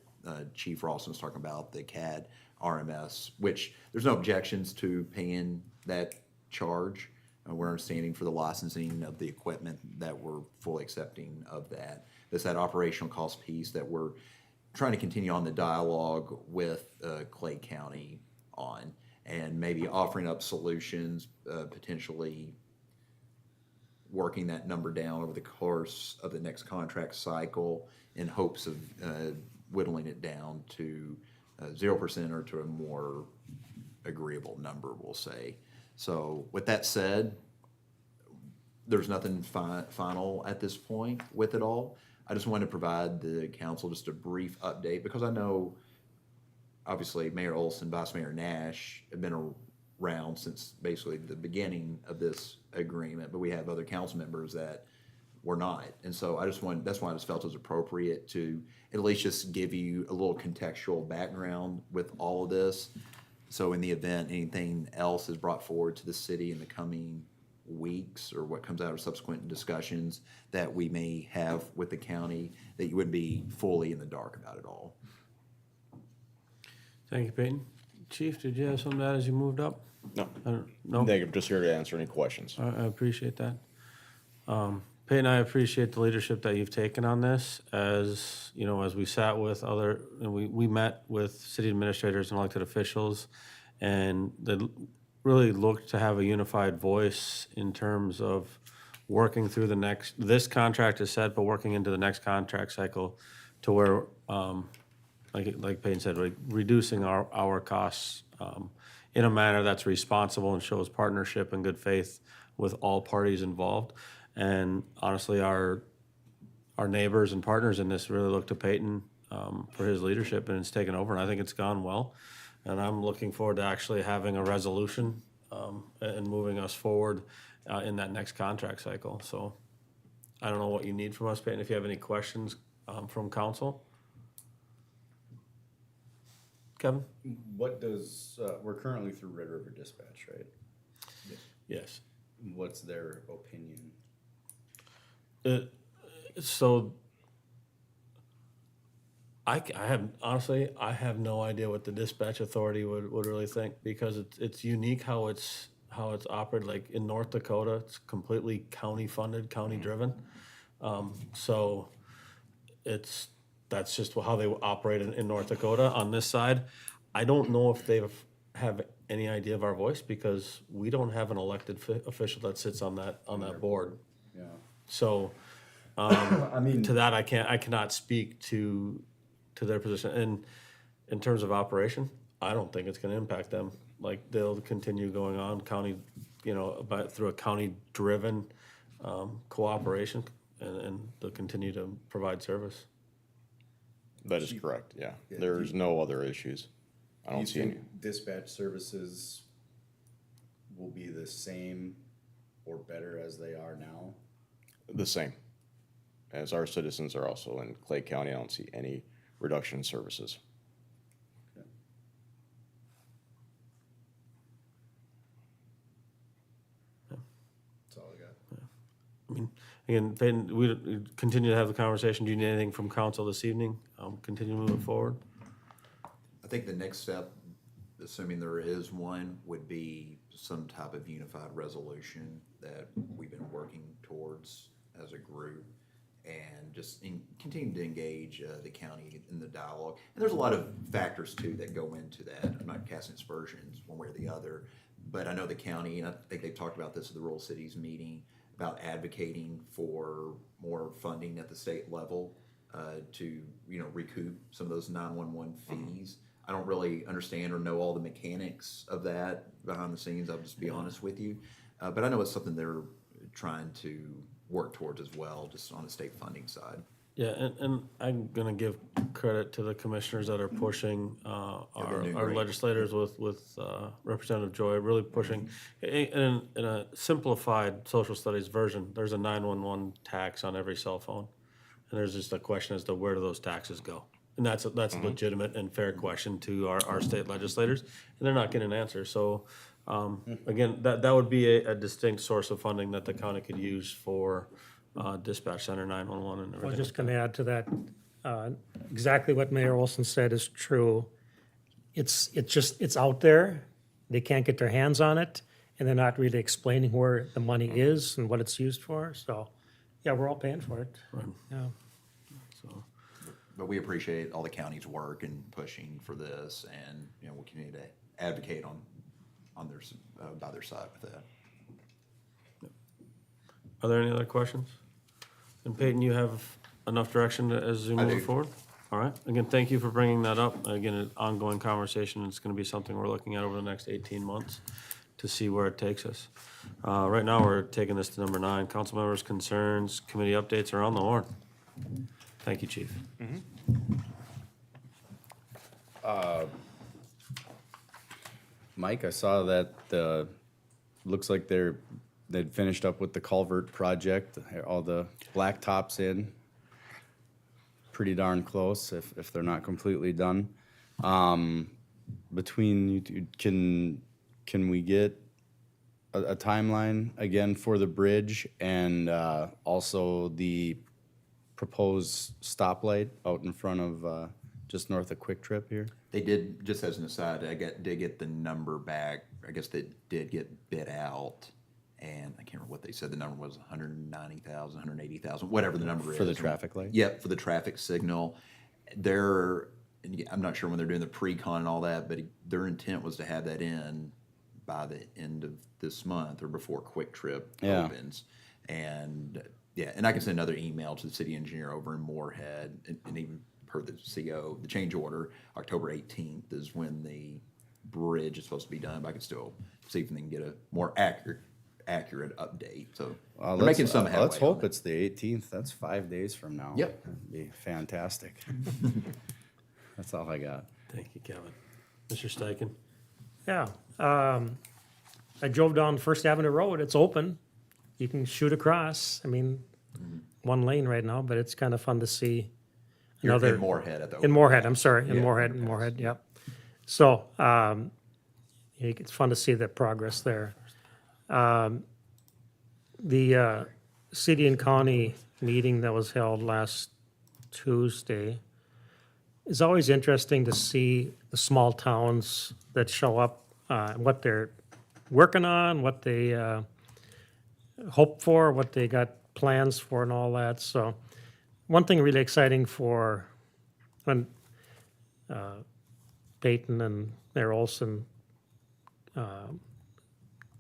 Chief Rawson was talking about, the CAD RMS, which there's no objections to paying that charge. We're understanding for the licensing of the equipment that we're fully accepting of that. It's that operational cost piece that we're trying to continue on the dialogue with Clay County on, and maybe offering up solutions, potentially working that number down over the course of the next contract cycle in hopes of whittling it down to 0% or to a more agreeable number, we'll say. So with that said, there's nothing final at this point with it all. I just wanted to provide the council just a brief update, because I know obviously Mayor Olson, Vice Mayor Nash have been around since basically the beginning of this agreement, but we have other council members that were not. And so that's why I just felt it was appropriate to at least just give you a little contextual background with all of this. So in the event anything else is brought forward to the city in the coming weeks, or what comes out of subsequent discussions that we may have with the county, that you would be fully in the dark about it all. Thank you, Peyton. Chief, did you have something to add as you moved up? No. No? I'm just here to answer any questions. I appreciate that. Peyton, I appreciate the leadership that you've taken on this. As, you know, as we sat with other, and we met with city administrators and elected officials, and they really looked to have a unified voice in terms of working through this contract is set, but working into the next contract cycle to where, like Peyton said, like reducing our costs in a manner that's responsible and shows partnership and good faith with all parties involved. And honestly, our neighbors and partners in this really look to Peyton for his leadership, and it's taken over, and I think it's gone well. And I'm looking forward to actually having a resolution and moving us forward in that next contract cycle. So I don't know what you need from us, Peyton, if you have any questions from council. Kevin? What does, we're currently through Red River Dispatch, right? Yes. What's their opinion? So I have, honestly, I have no idea what the dispatch authority would really think, because it's unique how it's operated. Like in North Dakota, it's completely county funded, county driven. So that's just how they operate in North Dakota. On this side, I don't know if they have any idea of our voice, because we don't have an elected official that sits on that board. Yeah. So, I mean, to that, I cannot speak to their position. And in terms of operation, I don't think it's gonna impact them. Like, they'll continue going on county, through a county-driven, cooperation, and they'll continue to provide service. That is correct, yeah. There's no other issues. I do don't you see any. think dispatch services will be the same or better as they are now? The same. As our citizens are also in Clay County, I don't see any reduction in services. That's all I got. I mean, again, Peyton, we continue to have the conversation. Do you need anything from council this evening? Continue moving forward. I think the next step, assuming there is one, would be some type of unified resolution that we've been working towards as a group, and just continue to engage the county in the dialogue. And there's a lot of factors too that go into that. I'm not casting aspersions one way or the other, but I know the county, and I think they've talked about this at the Rural Cities meeting, about advocating for more funding at the state level to recoup some of those 911 fees. I don't really understand or know all the mechanics of that behind the scenes, I'll just be honest with you. But I know it's something they're trying to work towards as well, just on the state funding side. Yeah, and I'm gonna give credit to the commissioners that are pushing, they're doing our great. legislators with Representative Joy, really pushing. In a simplified social studies version, there's a 911 tax on every cell phone. And there's just a question as to where do those taxes go? And that's a legitimate and fair question to our state legislators, and they're not getting an answer. So, again, that would be a distinct source of funding that the county could use for dispatch center 911 and I everything. was just gonna add to that, exactly what Mayor Olson said is true. It's out there, they can't get their hands on it, and they're not really explaining where the money is and what it's used for, so, yeah, we're all paying for it. Yeah. So, But we appreciate all the county's work and pushing for this, and we'll continue to advocate on their by their side with that. are there any other questions? And Peyton, you have enough direction as you I move do. forward? All right, again, thank you for bringing that up. Again, an ongoing conversation, it's gonna be something we're looking at over the next 18 months to see where it takes us. Right now, we're taking this to number 9, council members' concerns, committee updates are on the horn. Thank you, chief. Mike, I saw that looks like they'd finished up with the culvert project, all the blacktops in. Pretty darn close, if they're not completely done. Between you two, can we get a timeline again for the bridge and also the proposed stoplight out in front of just north of Quick Trip here? They did, just as an aside, did get the number back. I guess they did get bid out, And I can't remember what they said, the number was 190,000, 180,000, whatever the number is. For the traffic light? Yep, for the traffic signal. I'm not sure when they're doing the pre-con and all that, but their intent was to have that in by the end of this month or before Quick Trip Yeah. opens. And yeah, and I can send another email to the city engineer over in Moorhead, and even per the CO, the change order, October 18th is when the bridge is supposed to be done, but I can still see if they can get a more accurate update. So they're making some headway. Let's hope on it. it's the 18th. That's 5 days from now. Yep. That'd be fantastic. That's all I got. Thank you, Kevin. Mr. Steichen? Yeah, I drove down First Avenue Road, it's open, you can shoot across, I mean, one lane right now, but it's kind of fun to see You're another. in Moorhead at the. In Moorhead, I'm sorry, in Yeah, Moorhead, yep. So, it's fun to see the progress there. The city and county meeting that was held last Tuesday, it's always interesting to see the small towns that show up, what they're working on, what they hope for, what they got plans for and all that. So one thing really exciting for when Peyton and Mayor Olson do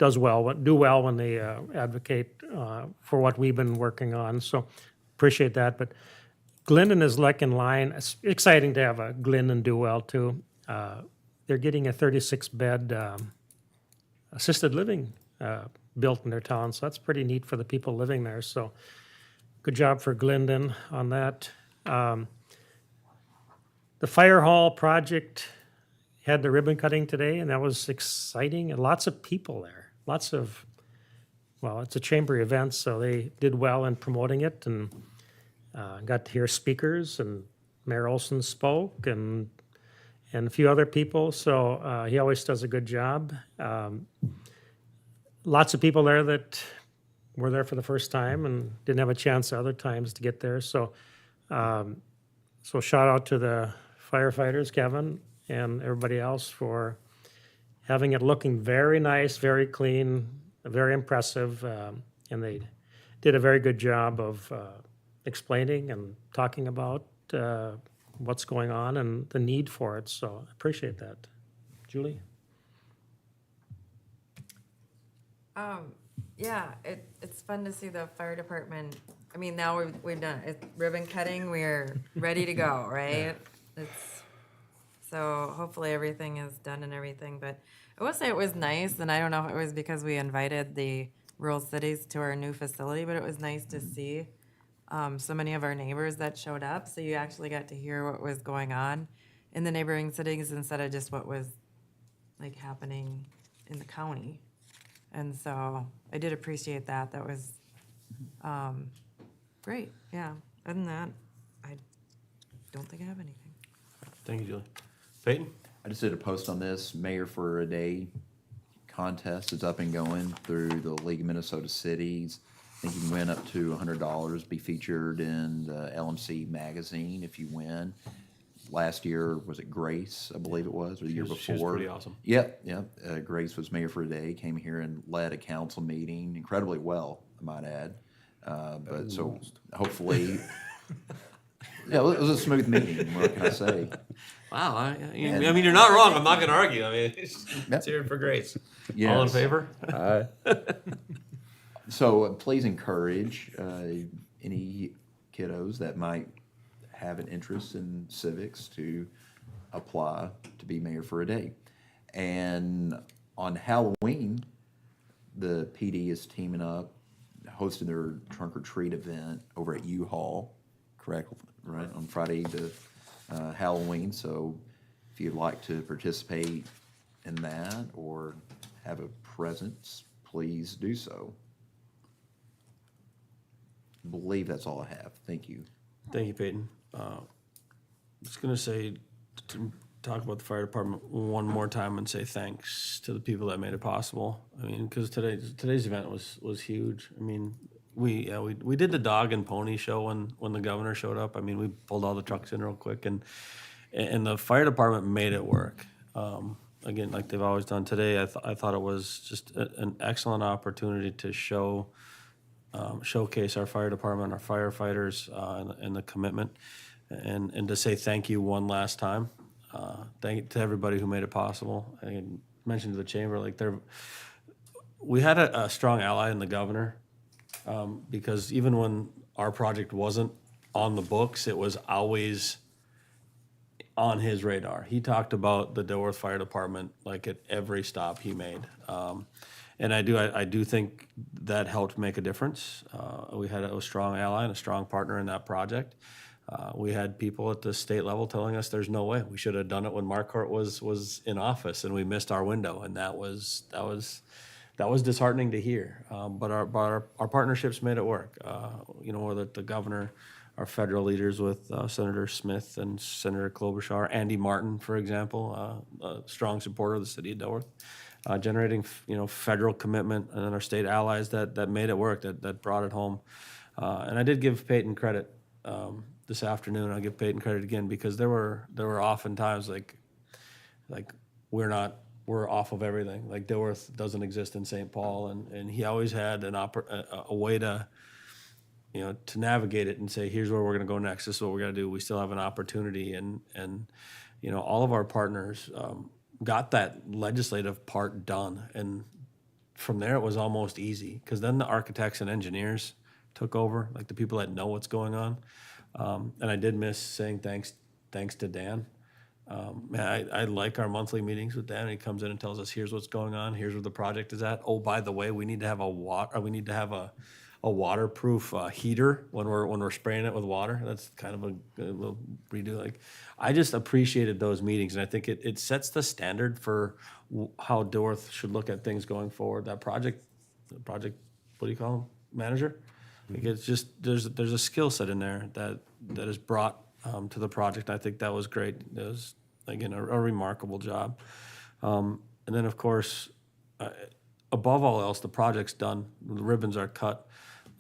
well when they advocate for what we've been working on. So appreciate that. But Glendon is like in line. It's exciting to have a Glendon do well too. They're getting a 36-bed assisted living built in their town, so that's pretty neat for the people living there. So good job for Glendon on that. The fire hall project had the ribbon cutting today, and that was exciting, and lots of people there. Well, it's a chamber event, so they did well in promoting it, and got to hear speakers, and Mayor Olson spoke, and a few other people, so he always does a good job. Lots of people there that were there for the first time and didn't have a chance other times to get there, so shout out to the firefighters, Kevin, and everybody else for having it looking very nice, very clean, very impressive, and they did a very good job of explaining and talking about what's going on and the need for it, so I appreciate that. Julie? Yeah, it's fun to see the fire department. I mean, now we've done it, ribbon cutting. We're ready to go, right? So hopefully everything is done and everything. But I will say it was nice, and I don't know if it was because we invited the rural cities to our new facility, but it was nice to see so many of our neighbors that showed up. So you actually got to hear what was going on in the neighboring cities instead of just what was like happening in the county. And so I did appreciate that. That was great. Yeah. Other than that, I don't think I have anything. Thank you, Julie. Peyton? I just did a post on this, Mayor for a Day contest. It's up and going through the League of Minnesota Cities. I think you can win up to $100, be featured in the LMC magazine if you win. Last year, was it Grace, I believe it was, or the year before? She was pretty awesome. Yep. Grace was mayor for a day, came here and led a council meeting incredibly well, I might add. But so hopefully, yeah, it was a smooth meeting, what can I say? Wow, I mean, you're not wrong. I'm not going to argue. I mean, it's here for grace. All in Yes. favor? So please encourage any kiddos that might have an interest in civics to apply to be mayor for a day. And on Halloween, the PD is teaming up, hosting their trunk or treat event over at U-Haul, correct, right, on Friday to Halloween. So if you'd like to participate in that or have a presence, please do so. I believe that's all I have. Thank you. Thank you, Peyton. Just going to say, to talk about the fire department one more time and say thanks to the people that made it possible. I mean, because today's event was huge. I mean, we did the dog and pony show when the governor showed up. I mean, we pulled all the trucks in real quick, and the fire department made it work. again, like they've always done today. I thought it was just an excellent opportunity to showcase our fire department, our firefighters, and the commitment, and to say thank you one last time. Thank to everybody who made it possible. I mentioned to the chamber, like we had a strong ally in the governor, because even when our project wasn't on the books, it was always on his radar. He talked about the Dilworth Fire Department like at every stop he made. And I do think that helped make a difference. We had a strong ally and a strong partner in that project. We had people at the state level telling us there's no way. We should have done it when Marquardt was in office, and we missed our window, and that was disheartening to hear. But our partnerships made it work. Whether the governor, our federal leaders with Senator Smith and Senator Klobuchar, Andy Martin, for example, a strong supporter of the city of Dilworth, generating federal commitment, and then our state allies that made it work, that brought it home. And I did give Peyton credit this afternoon. I'll give Peyton credit again, because there were often times like we're off of everything. Like Dilworth doesn't exist in St. Paul, and he always had a way to navigate it and say, here's where we're going to go next. This is what we're going to do. We still have an opportunity, and all of our partners got that legislative part done, and from there it was almost easy, because then the architects and engineers took over, like the people that know what's going on. And I did miss saying thanks to Dan. I like our monthly meetings with Dan. He comes in and tells us, here's what's going on, here's where the project is at. Oh, by the way, we need to have a waterproof heater when we're spraying it with water. That's kind of a little redo. Like, I just appreciated those meetings, and I think it sets the standard for how Dilworth should look at things going forward. That project, what do you call them? Manager? Like, it's just there's a skill set in there that is brought to the project. I think that was great. It was, again, a remarkable job. And then, of course, above all else, the project's done. The ribbons are cut.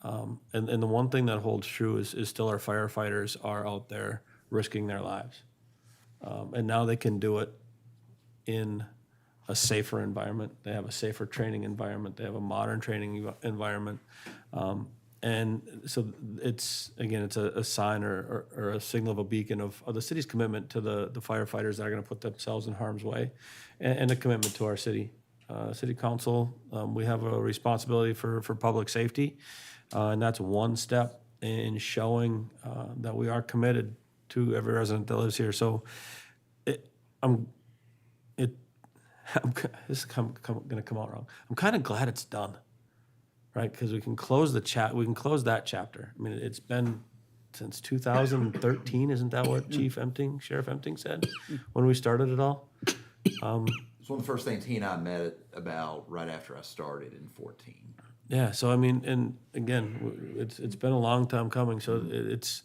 And the one thing that holds true is still our firefighters are out there risking their lives. And now they can do it in a safer environment. They have a safer training environment. They have a modern training environment. And so it's a sign or a signal of a beacon of the city's commitment to the firefighters that are going to put themselves in harm's way, and a commitment to our city. City council, we have a responsibility for public safety, and that's one step in showing that we are committed to every resident that lives here. So this is going to come out wrong. I'm kind of glad it's done. Right, because we can close that chapter. I mean, it's been since 2013, isn't that what Sheriff Empting said when we started it all? It's one of the first things he and I met about right after I started in 2014. Yeah, so I mean, and again, it's been a long time coming. So it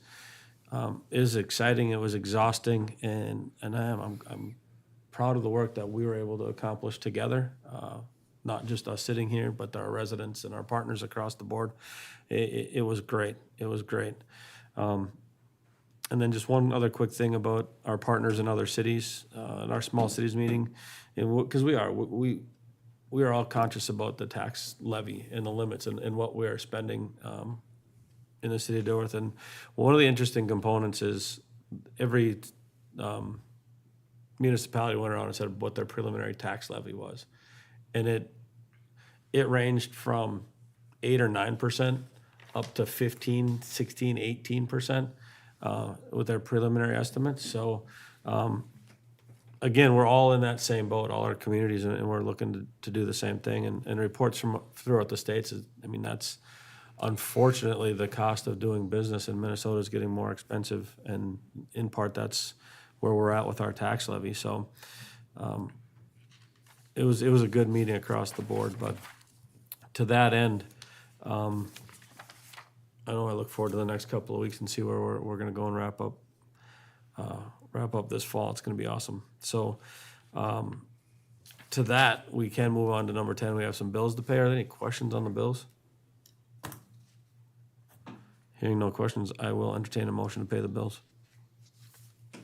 is exciting. It was exhausting, and I'm proud of the work that we were able to accomplish together. Not just us sitting here, but our residents and our partners across the board. It was great. It was great. And then just one other quick thing about our partners in other cities, in our small cities meeting, because we are all conscious about the tax levy and the limits and what we are spending in the city of Dilworth. And one of the interesting components is every municipality went around and said what their preliminary tax levy was. And it ranged from 8 or 9% up to 15, 16, 18% with their preliminary estimates. So again, we're all in that same boat, all our communities, and we're looking to do the same thing. And reports from throughout the states, that's unfortunately the cost of doing business in Minnesota is getting more expensive, and in part that's where we're at with our tax levy. So it was a good meeting across the board, but to that end, I know I look forward to the next couple of weeks and see where we're going to go and wrap up this fall. It's going to be awesome. So to that, we can move on to number 10. We have some bills to pay. Are there any questions on the bills? Hearing no questions, I will entertain a motion to pay the bills.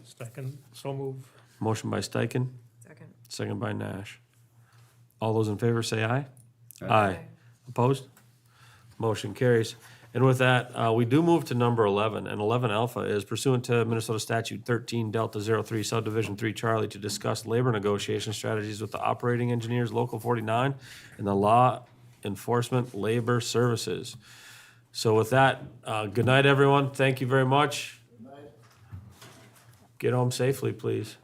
Second, so move. Motion by Steichen, Second. Second by Nash. All those in favor say aye. Aye. Opposed? Motion carries. And with that, we do move to number 11, and 11 alpha is pursuant to Minnesota Statute 13 Delta 03 Subdivision 3 Charlie to discuss labor negotiation strategies with the operating engineers, Local 49, and the Law Enforcement Labor Services. So with that, good night, everyone. Thank you very much. Get home safely, please.